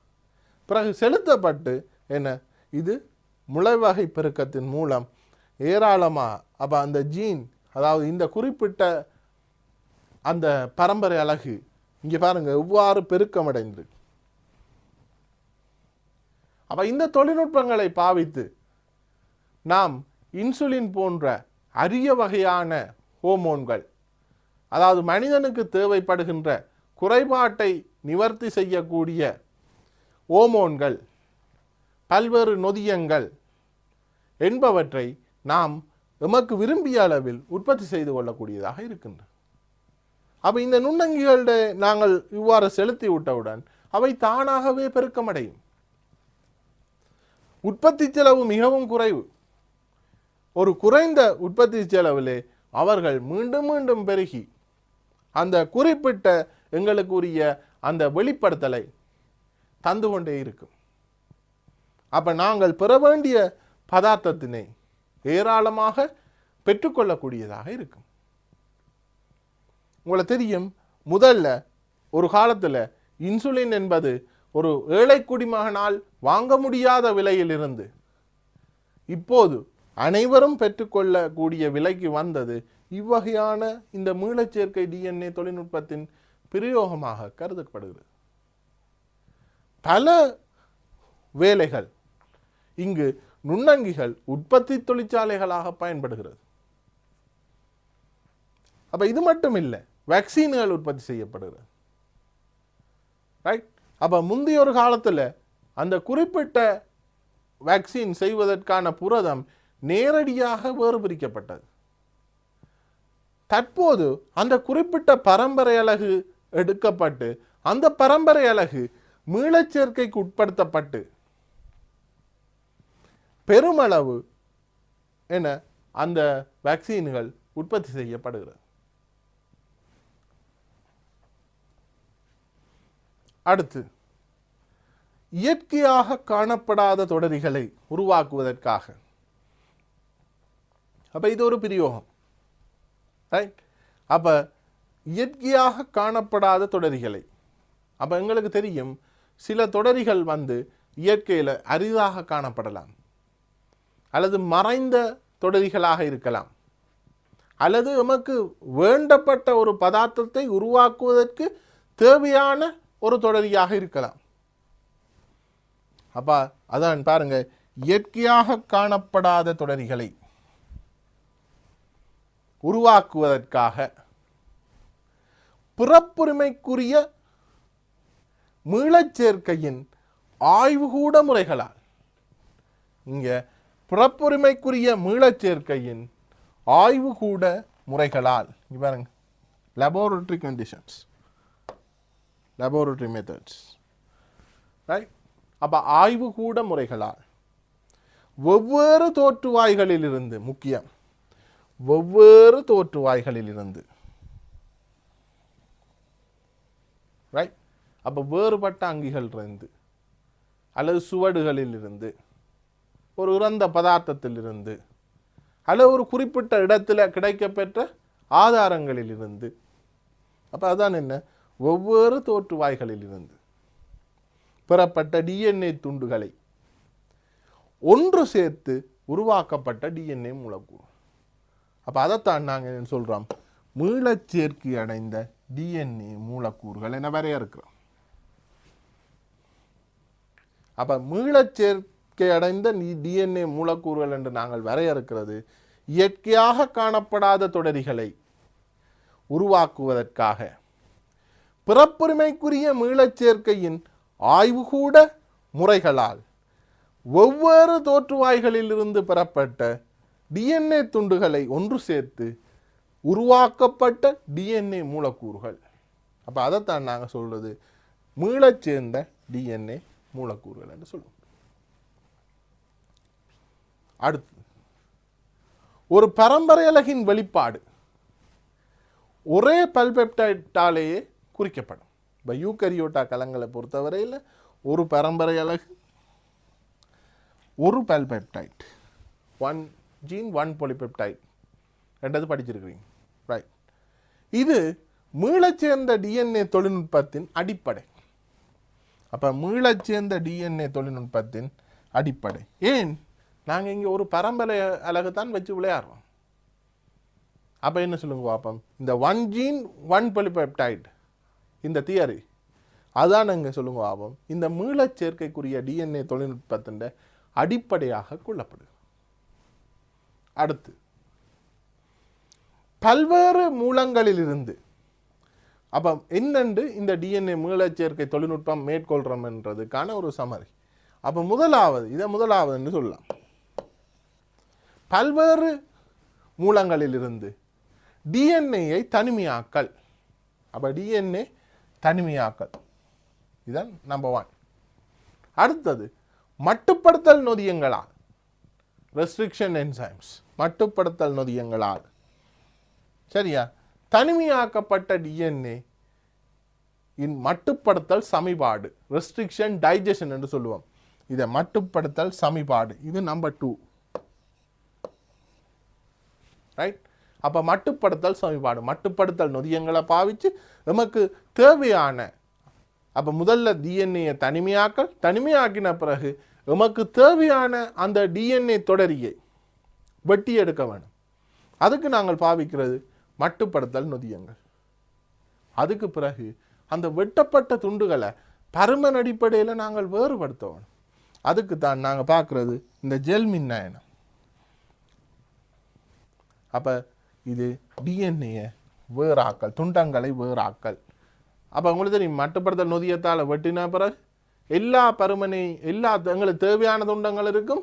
Speaker 1: பிறகு செலுத்தப்பட்டு என்ன, இது முளைவகை பெருக்கத்தின் மூலம் ஏராளமா அப்ப அந்த ஜீன், அதாவது இந்த குறிப்பிட்ட அந்த பரம்பரை அலகு இங்க பாருங்க எவ்வாறு பெருக்கம் அடைந்திருக்கு. அப்ப இந்த தொழில்நுட்பங்களை பாவித்து நாம் இன்சுலின் போன்ற அரிய வகையான ஹோமோன்கள், அதாவது மனிதனுக்கு தேவைப்படுகின்ற குறைபாட்டை நிவர்த்தி செய்யக்கூடிய ஹோமோன்கள், பல்வேறு நொதியங்கள் என்பவற்றை நாம் எமக்கு விரும்பிய அளவில் உற்பத்தி செய்து கொள்ளக்கூடியதாக இருக்கின்றன. அப்ப இந்த நுண்ணங்கிகளிட நாங்கள் இவ்வாறு செலுத்தி விட்டவுடன் அவை தானாகவே பெருக்கமடையும். உற்பத்தி செலவு மிகவும் குறைவு. ஒரு குறைந்த உற்பத்தி செலவிலே அவர்கள் மீண்டும் மீண்டும் பெருகி அந்த குறிப்பிட்ட எங்களுக்குரிய அந்த வெளிப்படுத்தலை தந்து கொண்டே இருக்கும். அப்ப நாங்கள் பெற வேண்டிய பதார்த்தத்தினை ஏராளமாக பெற்றுக்கொள்ளக்கூடியதாக இருக்கும். உங்களுக்கு தெரியும், முதல்ல ஒரு காலத்தில் இன்சுலின் என்பது ஒரு ஏழை குடிமகனால் வாங்க முடியாத விலையில் இருந்து இப்போது அனைவரும் பெற்றுக்கொள்ளக்கூடிய விலைக்கு வந்தது இவ்வகையான இந்த மீளச்சேர்க்கை டிஎன்ஏ தொழில்நுட்பத்தின் பிரயோகமாக கருதப்படுகிறது. பல வேலைகள் இங்கு நுண்ணங்கிகள் உற்பத்தி தொழிற்சாலைகளாக பயன்படுகிறது. அப்ப இது மட்டும் இல்லை, வேக்சின்கள் உற்பத்தி செய்யப்படுகிறது. ரைட். அப்ப முந்தைய ஒரு காலத்தில் அந்த குறிப்பிட்ட வேக்சின் செய்வதற்கான புரதம் நேரடியாக வேறு பிரிக்கப்பட்டது. தற்போது அந்த குறிப்பிட்ட பரம்பரை அலகு எடுக்கப்பட்டு அந்த பரம்பரை அலகு மீளச்சேர்க்கைக்கு உட்படுத்தப்பட்டு பெருமளவு என அந்த வேக்சின்கள் உற்பத்தி செய்யப்படுகிறது. அடுத்து, இயற்கையாக காணப்படாத தொடரிகளை உருவாக்குவதற்காக, அப்ப இது ஒரு பிரயோகம். ரைட். அப்ப இயற்கையாக காணப்படாத தொடரிகளை, அப்ப எங்களுக்கு தெரியும் சில தொடரிகள் இயற்கையில் அரிதாக காணப்படலாம், அல்லது மறைந்த தொடரிகளாக இருக்கலாம், அல்லது நமக்கு வேண்டப்பட்ட ஒரு பதார்த்தத்தை உருவாக்குவதற்கு தேவையான ஒரு தொடரியாக இருக்கலாம். அப்ப அதான் பாருங்க, இயற்கையாக காணப்படாத தொடரிகளை உருவாக்குவதற்காக பிறப்புரிமைக்குரிய மீளச்சேர்க்கையின் ஆய்வுகூட முறைகளால், இங்க பிறப்புரிமைக்குரிய மீளச்சேர்க்கையின் ஆய்வுகூட முறைகளால், பாருங்க, laboratory conditions, laboratory methods, right? அப்ப ஆய்வுகூட முறைகளால் வெவ்வேறு தோற்றுவாய்களில் இருந்து, முக்கியம், வெவ்வேறு தோற்றுவாய்களில் இருந்து, ரைட். அப்ப வேறுபட்ட அங்கிகள் இருந்து அல்லது சுவடுகளில் இருந்து, ஒரு இறந்த பதார்த்தத்தில் இருந்து, அல்லது ஒரு குறிப்பிட்ட இடத்துல கிடைக்கப்பெற்ற ஆதாரங்களில் இருந்து, அப்ப அதான் என்ன, ஒவ்வொரு தோற்றுவாய்களில் இருந்து பெறப்பட்ட டிஎன்ஏ துண்டுகளை ஒன்று சேர்த்து உருவாக்கப்பட்ட டிஎன்ஏ மூலக்கூறு. அப்ப அதைத்தான் நாங்கள் சொல்றோம், மீளச்சேர்க்கை அடைந்த டிஎன்ஏ மூலக்கூறுகள் என வரையறுக்கிறோம். அப்ப மீளச்சேர்க்கை அடைந்த டிஎன்ஏ மூலக்கூறுகள் என்று நாங்கள் வரையறுக்கிறது இயற்கையாக காணப்படாத தொடரிகளை உருவாக்குவதற்காக பிறப்புரிமைக்குரிய மீளச்சேர்க்கையின் ஆய்வுகூட முறைகளால் ஒவ்வொரு தோற்றுவாய்களில் இருந்து பெறப்பட்ட டிஎன்ஏ துண்டுகளை ஒன்று சேர்த்து உருவாக்கப்பட்ட டிஎன்ஏ மூலக்கூறுகள். அப்ப அதைத்தான் நாங்கள் சொல்றது மீளச் சேர்ந்த டிஎன்ஏ மூலக்கூறுகள் என்று சொல்லுவோம். அடுத்து, ஒரு பரம்பரை அலகின் வெளிப்பாடு ஒரே பல்பெப்டைடாலேயே குறிக்கப்படும். இப்போ யூகரியோட்டா கலங்களை பொறுத்தவரையில் ஒரு பரம்பரை அலகு, ஒரு பல்பெப்டைட், ஒன் ஜீன் ஒன் பாலிபெப்டைட் என்றது படிச்சிருக்கிறீங்க, ரைட். இது மீளச் சேர்ந்த டிஎன்ஏ தொழில்நுட்பத்தின் அடிப்படை. அப்போ மீளச் சேர்ந்த டிஎன்ஏ தொழில்நுட்பத்தின் அடிப்படை. ஏன் நாங்கள் இங்கே ஒரு பரம்பரை அலகு தான் வச்சு விளையாடுறோம். அப்போ என்ன சொல்லுங்க பார்ப்போம், இந்த ஒன் ஜீன் ஒன் பாலிபெப்டைட் இந்த தியரி அதான் இங்கே சொல்லுங்க பார்ப்போம், இந்த மீளச் சேர்க்கைக்குரிய டிஎன்ஏ தொழில்நுட்பத்தின் அடிப்படையாக கொள்ளப்படுது. அடுத்து, பல்வேறு மூலங்களிலிருந்து, அப்போ என்னென்று இந்த டிஎன்ஏ மீளச்சேர்க்கை தொழில்நுட்பம் மேற்கொள்றோம் என்றதுக்கான ஒரு சமரி. அப்போ முதலாவது சொல்லலாம், பல்வேறு மூலங்களிலிருந்து டிஎன்ஏயை தனிமையாக்கல். அப்போ டிஎன்ஏ தனிமையாக்கல், இதுதான் நம்பர் 1. அடுத்தது மட்டுப்படுத்தல் நொதியங்களால், ரெஸ்ட்ரிக்ஷன் என்சைம்ஸ், மட்டுப்படுத்தல் நொதியங்களால், சரியா, தனிமையாக்கப்பட்ட டிஎன்ஏ இன் மட்டுப்படுத்தல் சமிபாடு, ரெஸ்ட்ரிக்ஷன் டைஜஷன் என்று சொல்லுவோம். இதை மட்டுப்படுத்தல் சமிபாடு, இது நம்பர் 2. ரைட். அப்ப மட்டுப்படுத்தல் சமிபாடு, மட்டுப்படுத்தல் நொதியங்களை பாவிச்சு நமக்கு தேவையான, அப்ப முதல்ல டிஎன்ஏ தனிமையாக்கின பிறகு நமக்கு தேவையான அந்த டிஎன்ஏ தொடரியை வெட்டி எடுக்க வேணும். அதுக்கு நாங்கள் பாவிக்கிறது மட்டுப்படுத்தல் நொதியங்கள். அதுக்கு பிறகு அந்த வெட்டப்பட்ட துண்டுகளை பருமன் அடிப்படையில் நாங்கள் வேறுபடுத்த வேணும். அதுக்கு தான் நாங்கள் பார்க்கறது இந்த ஜெல் மின்னாயனம். அப்போ இது டிஎன்ஏ வேறாக்கல், துண்டங்களை வேறாக்கல். அப்போ உங்களுக்கு தெரியும், மட்டுப்படுத்தல் நொதியத்தால் வெட்டின பிறகு எல்லா பருமனையும், எல்லா எங்களுக்கு தேவையான துண்டங்கள் இருக்கும்,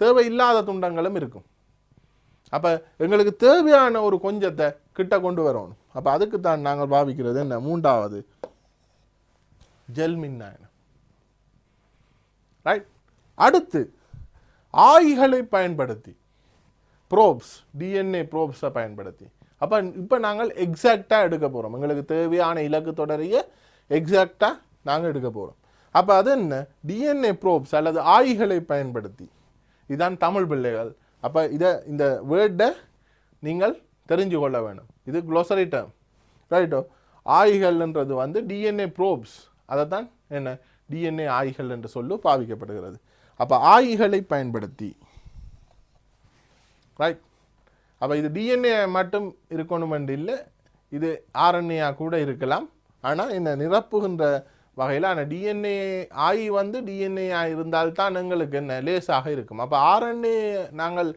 Speaker 1: தேவையில்லாத துண்டங்களும் இருக்கும். அப்போ எங்களுக்கு தேவையான ஒரு கொஞ்சத்தை கிட்ட கொண்டு வரணும். அப்போ அதுக்கு தான் நாங்கள் பாவிக்கிறது என்ன, 3வது ஜெல் மின்னாயனம். ரைட். அடுத்து ஆய்களை பயன்படுத்தி, ப்ரோப்ஸ், டிஎன்ஏ ப்ரோப்ஸை பயன்படுத்தி, அப்போ இப்போ நாங்கள் எக்ஸாக்டாக எடுக்க போகிறோம். எங்களுக்கு தேவையான இலக்கு தொடரிய எக்ஸாக்டாக நாங்கள் எடுக்க போகிறோம். அப்போ அது என்ன, டிஎன்ஏ ப்ரோப்ஸ் அல்லது ஆய்களை பயன்படுத்தி. இதுதான் தமிழ் பிள்ளைகள். அப்போ இந்த வேர்டை நீங்கள் தெரிஞ்சு கொள்ள வேணும். இது குளோசரி டேர்ம். ரைட்டோ. ஆய்கள்ன்றது வந்து டிஎன்ஏ ப்ரோப்ஸ், அதை தான் என்ன டிஎன்ஏ ஆய்கள் என்று சொல்லி பாவிக்கப்படுகிறது. அப்போ ஆய்களை பயன்படுத்தி. ரைட். அப்போ இது டிஎன்ஏ மட்டும் இருக்கணும் என்று இல்லை, இது ஆர்என்ஏ கூட இருக்கலாம். ஆனால் என்ன நிரப்புகின்ற வகையில் ஆனால் டிஎன்ஏ ஆய் வந்து டிஎன்ஏ இருந்தால்தான் எங்களுக்கு என்ன லேசாக இருக்கும். அப்போ ஆர்என்ஏ நாங்கள்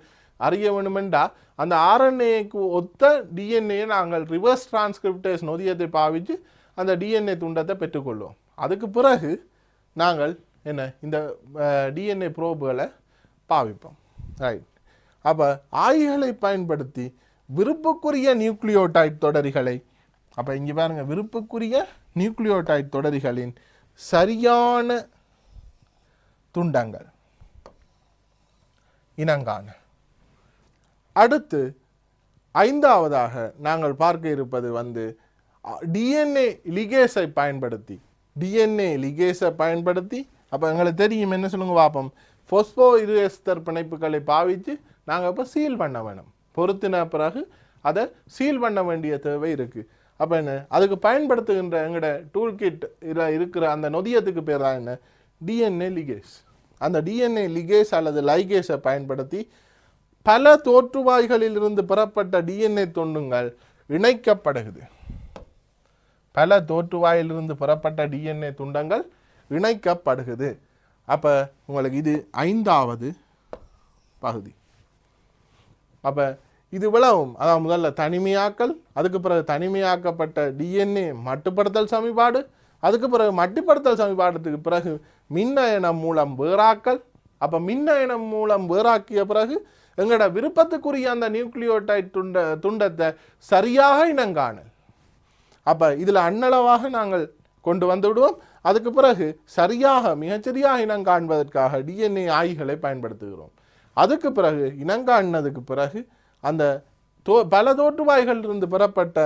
Speaker 1: அறிய வேணுமெண்டா அந்த ஆர்என்ஏக்கு ஒத்த டிஎன்ஏ நாங்கள் ரிவர்ஸ் டிரான்ஸ்கிரிப்டேஸ் நொதியத்தை பாவித்து அந்த டிஎன்ஏ துண்டத்தை பெற்றுக்கொள்வோம். அதுக்கு பிறகு நாங்கள் என்ன இந்த டிஎன்ஏ ப்ரோபுகளை பாவிப்போம். ரைட். அப்போ ஆய்களை பயன்படுத்தி விருப்புக்குரிய நியூக்ளியோடைட் தொடரிகளை, அப்போ இங்கே பாருங்க, விருப்புக்குரிய நியூக்ளியோடைட் தொடரிகளின் சரியான துண்டங்கள் இனங்காண. அடுத்து 5வதாக நாங்கள் பார்க்க இருப்பது வந்து டிஎன்ஏ லிகேஸை பயன்படுத்தி, டிஎன்ஏ லிகேஸை பயன்படுத்தி, அப்போ எங்களுக்கு தெரியும் என்ன சொல்லுங்க பார்ப்போம், ஃபோஸ்போ இருஎஸ்தர் பிணைப்புகளை பாவித்து நாங்கள் இப்போ சீல் பண்ண வேணும். பொருத்தின பிறகு அதை சீல் பண்ண வேண்டிய தேவை இருக்குது. அப்போ என்ன அதுக்கு பயன்படுத்துகின்ற எங்களோட டூல் கிட் இருக்கிற அந்த நொதியத்துக்கு பேர் தான் என்ன, டிஎன்ஏ லிகேஸ். அந்த டிஎன்ஏ லிகேஸ் அல்லது லைகேஸை பயன்படுத்தி பல தோற்றுவாய்களிலிருந்து பெறப்பட்ட டிஎன்ஏ துண்டுங்கள் இணைக்கப்படுகிறது. பல தோற்றுவாயிலிருந்து பெறப்பட்ட டிஎன்ஏ துண்டங்கள் இணைக்கப்படுகிறது. அப்போ உங்களுக்கு இது 5வது பகுதி. அப்போ இது விளவும், அதாவது முதல்ல தனிமையாக்கல், அதுக்கு பிறகு தனிமையாக்கப்பட்ட டிஎன்ஏ மட்டுப்படுத்தல் சமிபாடு, அதுக்கு பிறகு மட்டுப்படுத்தல் சமிபாடுறதுக்கு பிறகு மின்னயனம் மூலம் வேறாக்கல். அப்போ மின்னயனம் மூலம் வேறாக்கிய பிறகு எங்களோட விருப்பத்துக்குரிய அந்த நியூக்ளியோடைட் துண்டத்தை சரியாக இனங்காணல். அப்போ இதில் அன்னளவாக நாங்கள் கொண்டு வந்து விடுவோம். அதுக்கு பிறகு சரியாக மிகச்சரியாக இனங்காண்பதற்காக டிஎன்ஏ ஆய்களை பயன்படுத்துகிறோம். அதுக்கு பிறகு இனங்காண்னதுக்கு பிறகு அந்த பல தோற்றுவாய்களிலிருந்து பெறப்பட்ட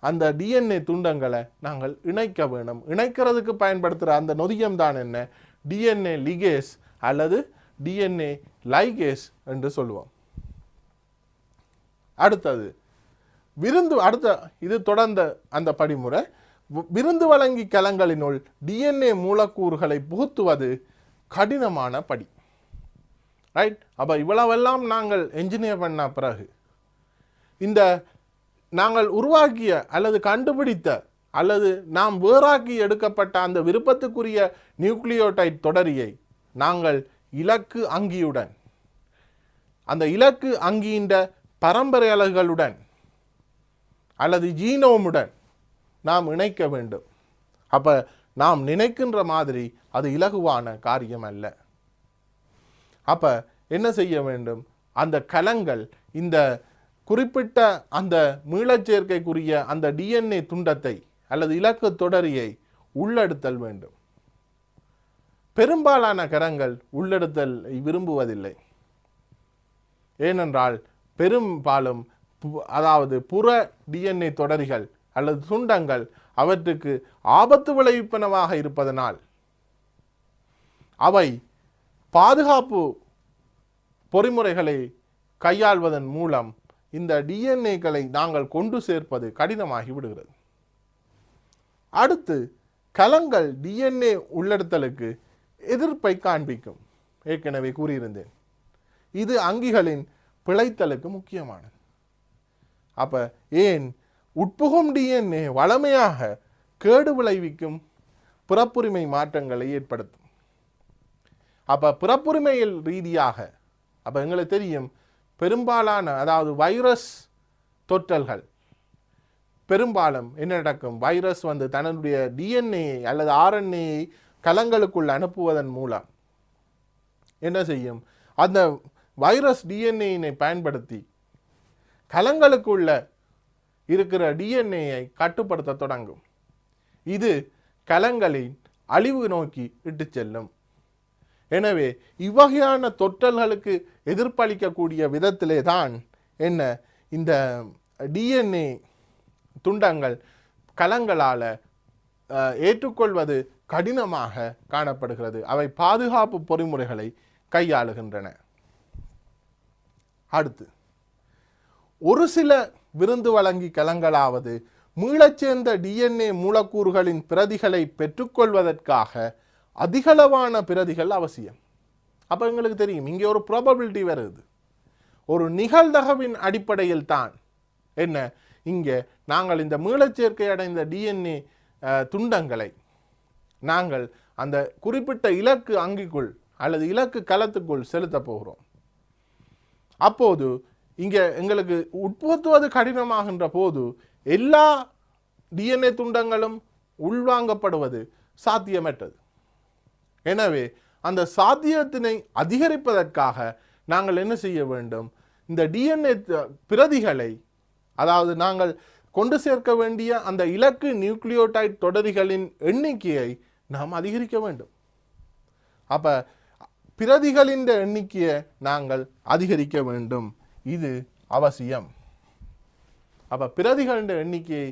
Speaker 1: அந்த டிஎன்ஏ துண்டங்களை நாங்கள் இணைக்க வேணும். இணைக்கிறதுக்கு பயன்படுத்துகிற அந்த நொதியம் தான் என்ன, டிஎன்ஏ லிகேஸ் அல்லது டிஎன்ஏ லைகேஸ் என்று சொல்லுவோம். அடுத்தது இது தொடர்ந்த அந்த படிமுறை. விருந்து வழங்கி கலங்களினுள் டிஎன்ஏ மூலக்கூறுகளை புகுத்துவது கடினமான படி. ரைட். அப்போ இவ்வளவெல்லாம் நாங்கள் என்ஜினியர் பண்ண பிறகு இந்த நாங்கள் உருவாக்கிய அல்லது கண்டுபிடித்த அல்லது நாம் வேறாக்கி எடுக்கப்பட்ட அந்த விருப்பத்துக்குரிய நியூக்ளியோடைட் தொடரியை நாங்கள் இலக்கு அங்கியுடன், அந்த இலக்கு அங்கியின் பரம்பரை அலகுகளுடன் அல்லது ஜீனோமுடன் நாம் இணைக்க வேண்டும். அப்போ நாம் நினைக்கின்ற மாதிரி அது இலகுவான காரியம் அல்ல. அப்போ என்ன செய்ய வேண்டும், அந்த கலங்கள் இந்த குறிப்பிட்ட அந்த மீளச்சேர்க்கைக்குரிய அந்த டிஎன்ஏ துண்டத்தை அல்லது இலக்கு தொடரியை உள்ளெடுத்தல் வேண்டும். பெரும்பாலான கரங்கள் உள்ளெடுத்தல் விரும்புவதில்லை. ஏனென்றால் பெரும்பாலும் அதாவது புற டிஎன்ஏ தொடரிகள் அல்லது துண்டங்கள் அவற்றுக்கு ஆபத்து விளைவிப்பனவாக இருப்பதனால் அவை பாதுகாப்பு பொறிமுறைகளை கையாள்வதன் மூலம் இந்த டிஎன்ஏக்களை நாங்கள் கொண்டு சேர்ப்பது கடினமாகி விடுகிறது. அடுத்து கலங்கள் டிஎன்ஏ உள்ளெடுத்தலுக்கு எதிர்ப்பை காண்பிக்கும். ஏற்கனவே கூறியிருந்தேன், இது அங்கிகளின் பிழைத்தலுக்கு முக்கியமானது. அப்ப ஏன் உட்புகும் டிஎன்ஏ வளமையாக கேடு விளைவிக்கும் பிறப்புரிமை மாற்றங்களை ஏற்படுத்தும். அப்ப பிறப்புரிமையில் ரீதியாக அப்ப எங்களுக்கு தெரியும், பெரும்பாலான அதாவது வைரஸ் தொற்றல்கள் பெரும்பாலும் என்ன நடக்கும், வைரஸ் வந்து தன்னுடைய டிஎன்ஏ அல்லது ஆர்என்ஏயை கலங்களுக்குள் அனுப்புவதன் மூலம் என்ன செய்யும், அந்த வைரஸ் டிஎன்ஏனை பயன்படுத்தி கலங்களுக்குள்ள இருக்கிற டிஎன்ஏயை கட்டுப்படுத்த தொடங்கும். இது கலங்களின் அழிவு நோக்கி இட்டு செல்லும். எனவே இவ்வகையான தொற்றல்களுக்கு எதிர்ப்பளிக்கக்கூடிய விதத்திலே தான் என்ன இந்த டிஎன்ஏ துண்டங்கள் கலங்களால் ஏற்றுக்கொள்வது கடினமாக காணப்படுகிறது. அவை பாதுகாப்பு பொறிமுறைகளை கையாளுகின்றன. அடுத்து ஒரு சில விருந்து வழங்கி கலங்களாவது மீளச் சேர்ந்த டிஎன்ஏ மூலக்கூறுகளின் பிரதிகளை பெற்றுக்கொள்வதற்காக அதிகளவான பிரதிகள் அவசியம். அப்போ எங்களுக்கு தெரியும், இங்கே ஒரு ப்ராபபிலிட்டி வருது. ஒரு நிகழ்தகவின் அடிப்படையில் தான் என்ன இங்கே நாங்கள் இந்த மீளச்சேர்க்கை அடைந்த டிஎன்ஏ துண்டங்களை நாங்கள் அந்த குறிப்பிட்ட இலக்கு அங்கிக்குள் அல்லது இலக்கு கலத்துக்குள் செலுத்த போகிறோம். அப்போது இங்கே எங்களுக்கு உட்புகுத்துவது கடினமாகின்ற போது எல்லா டிஎன்ஏ துண்டங்களும் உள்வாங்கப்படுவது சாத்தியமற்றது. எனவே அந்த சாத்தியத்தினை அதிகரிப்பதற்காக நாங்கள் என்ன செய்ய வேண்டும், இந்த டிஎன்ஏ பிரதிகளை அதாவது நாங்கள் கொண்டு சேர்க்க வேண்டிய அந்த இலக்கு நியூக்ளியோடைட் தொடரிகளின் எண்ணிக்கையை நாம் அதிகரிக்க வேண்டும். அப்ப பிரதிகளின் எண்ணிக்கையை நாங்கள் அதிகரிக்க வேண்டும், இது அவசியம். அப்ப பிரதிகளின் எண்ணிக்கையை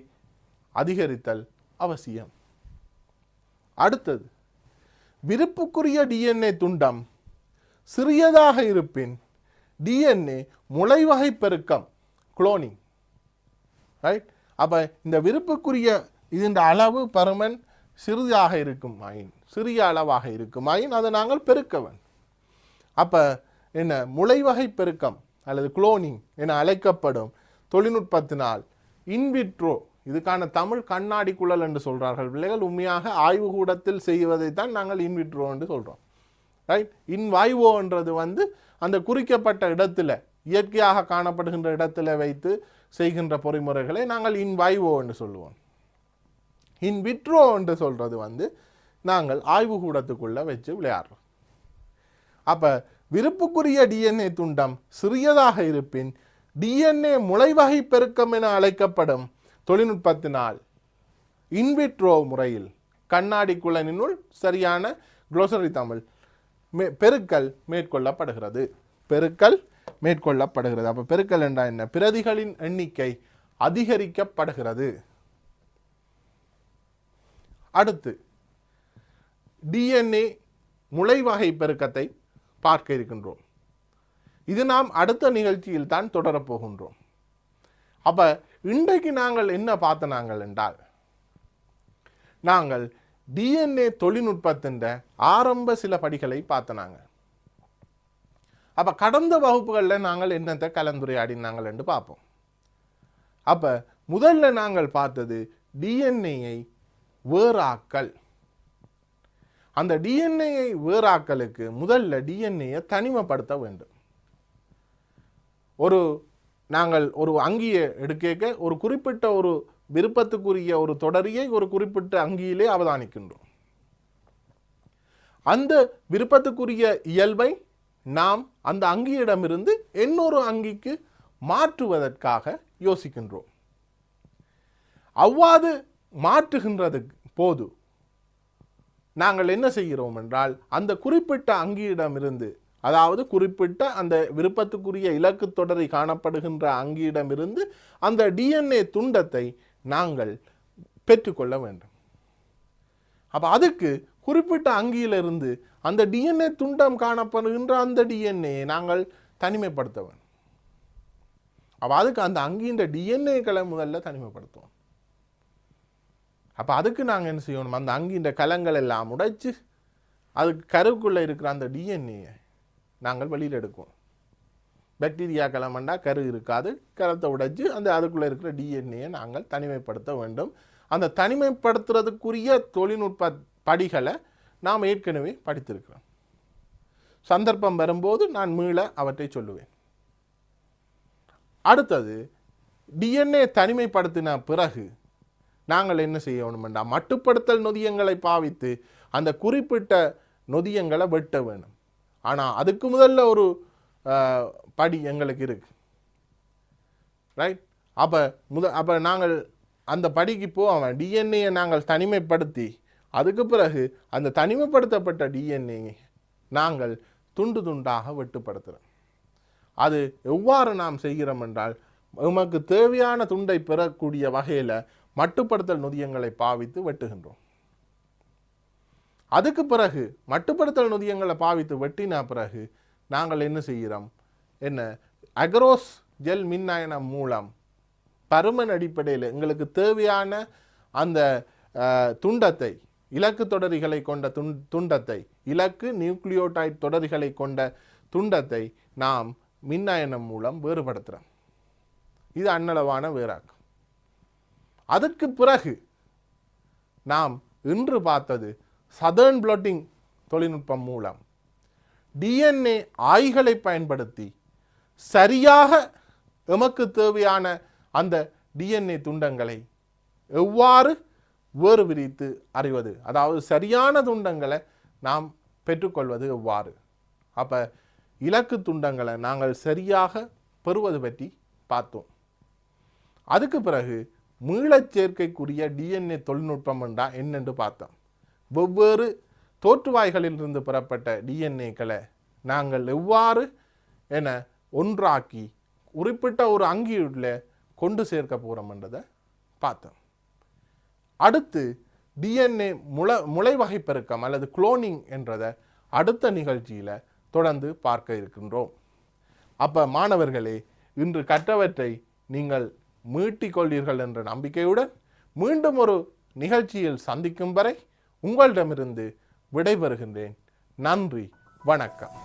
Speaker 1: அதிகரித்தல் அவசியம். அடுத்தது, விருப்புக்குரிய டிஎன்ஏ துண்டம் சிறியதாக இருப்பின் டிஎன்ஏ முளைவகை பெருக்கம் குளோனிங், ரைட். அப்ப இந்த விருப்புக்குரிய இதன் அளவு பருமன் சிறிதாக இருக்குமாயின், சிறிய அளவாக இருக்குமாயின் அதை நாங்கள் பெருக்க வேண்டும். அப்ப என்ன முளைவகை பெருக்கம் அல்லது குளோனிங் என அழைக்கப்படும் தொழில்நுட்பத்தினால் இன்விட்ரோ, இதுக்கான தமிழ் கண்ணாடி குழல் என்று சொல்றார்கள் பிள்ளைகள். உண்மையாக ஆய்வு கூடத்தில் செய்வதைத்தான் நாங்கள் இன்விட்ரோ என்று சொல்றோம், ரைட். இன்வைவோ என்றது வந்து அந்த குறிக்கப்பட்ட இடத்துல இயற்கையாக காணப்படுகின்ற இடத்துல வைத்து செய்கின்ற பொறிமுறைகளை நாங்கள் இன்வைவோ என்று சொல்லுவோம். இன்விட்ரோ என்று சொல்றது வந்து நாங்கள் ஆய்வு கூடத்துக்குள்ள வச்சு விளையாடுறோம். அப்ப விருப்புக்குரிய டிஎன்ஏ துண்டம் சிறியதாக இருப்பின் டிஎன்ஏ முளைவகை பெருக்கம் என அழைக்கப்படும் தொழில்நுட்பத்தினால் இன்விட்ரோ முறையில் கண்ணாடி குழலினுள் சரியான குளோசரி தமிழ் பெருக்கல் மேற்கொள்ளப்படுகிறது. பெருக்கல் மேற்கொள்ளப்படுகிறது. அப்ப பெருக்கல் என்றால் என்ன, பிரதிகளின் எண்ணிக்கை அதிகரிக்கப்படுகிறது. அடுத்து டிஎன்ஏ முளைவகை பெருக்கத்தை பார்க்க இருக்கின்றோம். இது நாம் அடுத்த நிகழ்ச்சியில் தான் தொடரப்போகின்றோம். அப்ப இன்றைக்கு நாங்கள் என்ன பார்த்தனாங்கள் என்றால், நாங்கள் டிஎன்ஏ தொழில்நுட்பத்தின் ஆரம்ப சில படிகளை பார்த்தனாங்க. அப்ப கடந்த வகுப்புகளில் நாங்கள் என்னத்தை கலந்துரையாடினாங்கள் என்று பார்ப்போம். அப்ப முதல்ல நாங்கள் பார்த்தது டிஎன்ஏயை வேறாக்கல். அந்த டிஎன்ஏயை வேறாக்கலுக்கு முதல்ல டிஎன்ஏயை தனிமைப்படுத்த வேண்டும். நாங்கள் ஒரு அங்கியை எடுக்க ஒரு குறிப்பிட்ட ஒரு விருப்பத்துக்குரிய ஒரு தொடரியை ஒரு குறிப்பிட்ட அங்கியிலே அவதானிக்கின்றோம். அந்த விருப்பத்துக்குரிய இயல்பை நாம் அந்த அங்கியிடமிருந்து இன்னொரு அங்கிக்கு மாற்றுவதற்காக யோசிக்கின்றோம். அவ்வாறு மாற்றுகின்றது போது நாங்கள் என்ன செய்கிறோம் என்றால் அந்த குறிப்பிட்ட அங்கியிடமிருந்து, அதாவது குறிப்பிட்ட அந்த விருப்பத்துக்குரிய இலக்கு தொடரை காணப்படுகின்ற அங்கியிடமிருந்து அந்த டிஎன்ஏ துண்டத்தை நாங்கள் பெற்றுக்கொள்ள வேண்டும். அப்போ அதுக்கு குறிப்பிட்ட அங்கியிலிருந்து அந்த டிஎன்ஏ துண்டம் காணப்படுகின்ற அந்த டிஎன்ஏ நாங்கள் தனிமைப்படுத்த வேண்டும். அப்போ அதுக்கு அந்த அங்கின்ற டிஎன்ஏக்களை முதல்ல தனிமைப்படுத்துவோம். அப்போ அதுக்கு நாங்கள் என்ன செய்யணும், அந்த அங்கின்ற கலங்கள் எல்லாம் உடைச்சு அதுக்கு கருவுக்குள்ளே இருக்கிற அந்த டிஎன்ஏ நாங்கள் வெளியில் எடுக்குவோம். பாக்டீரியா கலமண்டா கரு இருக்காது, கரத்தை உடைச்சு அந்த அதுக்குள்ளே இருக்கிற டிஎன்ஏ நாங்கள் தனிமைப்படுத்த வேண்டும். அந்த தனிமைப்படுத்துறதுக்குரிய தொழில்நுட்ப படிகளை நாம் ஏற்கனவே படித்திருக்கிறோம். சந்தர்ப்பம் வரும்போது நான் மீள அவற்றை சொல்லுவேன். அடுத்தது, டிஎன்ஏ தனிமைப்படுத்தின பிறகு நாங்கள் என்ன செய்யணும் என்றால் மட்டுப்படுத்தல் நொதியங்களை பாவித்து அந்த குறிப்பிட்ட நொதியங்களை வெட்ட வேணும். ஆனால் அதுக்கு முதல்ல ஒரு படி எங்களுக்கு இருக்கு, ரைட்? அப்போ நாங்கள் அந்த படிக்கு போவோம். டிஎன்ஏ நாங்கள் தனிமைப்படுத்தி அதுக்கு பிறகு அந்த தனிமைப்படுத்தப்பட்ட டிஎன்ஏ நாங்கள் துண்டு துண்டாக வெட்டுப்படுத்துகிறோம். அது எவ்வாறு நாம் செய்கிறோம் என்றால் நமக்கு தேவையான துண்டை பெறக்கூடிய வகையில் மட்டுப்படுத்தல் நொதியங்களை பாவித்து வெட்டுகின்றோம். அதுக்கு பிறகு மட்டுப்படுத்தல் நொதியங்களை பாவித்து வெட்டின பிறகு நாங்கள் என்ன செய்கிறோம், அக்ரோஸ் ஜெல் மின்னாயனம் மூலம் பருமன் அடிப்படையில் எங்களுக்கு தேவையான அந்த துண்டத்தை, இலக்கு தொடரிகளை கொண்ட துண்டத்தை, இலக்கு நியூக்ளியோடைட் தொடரிகளை கொண்ட துண்டத்தை நாம் மின்னாயனம் மூலம் வேறுபடுத்துகிறோம். இது அன்னளவான வேறாக்கம். அதற்கு பிறகு நாம் இன்று பார்த்தது சதர்ன் பிளாட்டிங் தொழில்நுட்பம் மூலம் டிஎன்ஏ ஆய்களை பயன்படுத்தி சரியாக எமக்கு தேவையான அந்த டிஎன்ஏ துண்டங்களை எவ்வாறு வேறு விரித்து அறிவது, அதாவது சரியான துண்டங்களை நாம் பெற்றுக்கொள்வது எவ்வாறு. அப்போ இலக்கு துண்டங்களை நாங்கள் சரியாக பெறுவது பற்றி பார்த்தோம். அதுக்கு பிறகு மீளச் சேர்க்கைக்குரிய டிஎன்ஏ தொழில்நுட்பம் என்றால் என்னென்று பார்த்தோம். வெவ்வேறு தோற்றுவாய்களிலிருந்து பெறப்பட்ட டிஎன்ஏக்களை நாங்கள் எவ்வாறு ஒன்றாக்கி குறிப்பிட்ட ஒரு அங்கியுள்ள கொண்டு சேர்க்க போகிறோம்ன்றதை பார்த்தோம். அடுத்து டிஎன்ஏ முளை வகைப்பெருக்கம் அல்லது குளோனிங் என்றதை அடுத்த நிகழ்ச்சியில் தொடர்ந்து பார்க்க இருக்கின்றோம். அப்போ மாணவர்களே, இன்று கற்றவற்றை நீங்கள் மீட்டிக்கொள்வீர்கள் என்ற நம்பிக்கையுடன் மீண்டும் ஒரு நிகழ்ச்சியில் சந்திக்கும் வரை உங்களிடமிருந்து விடைபெறுகின்றேன். நன்றி, வணக்கம்.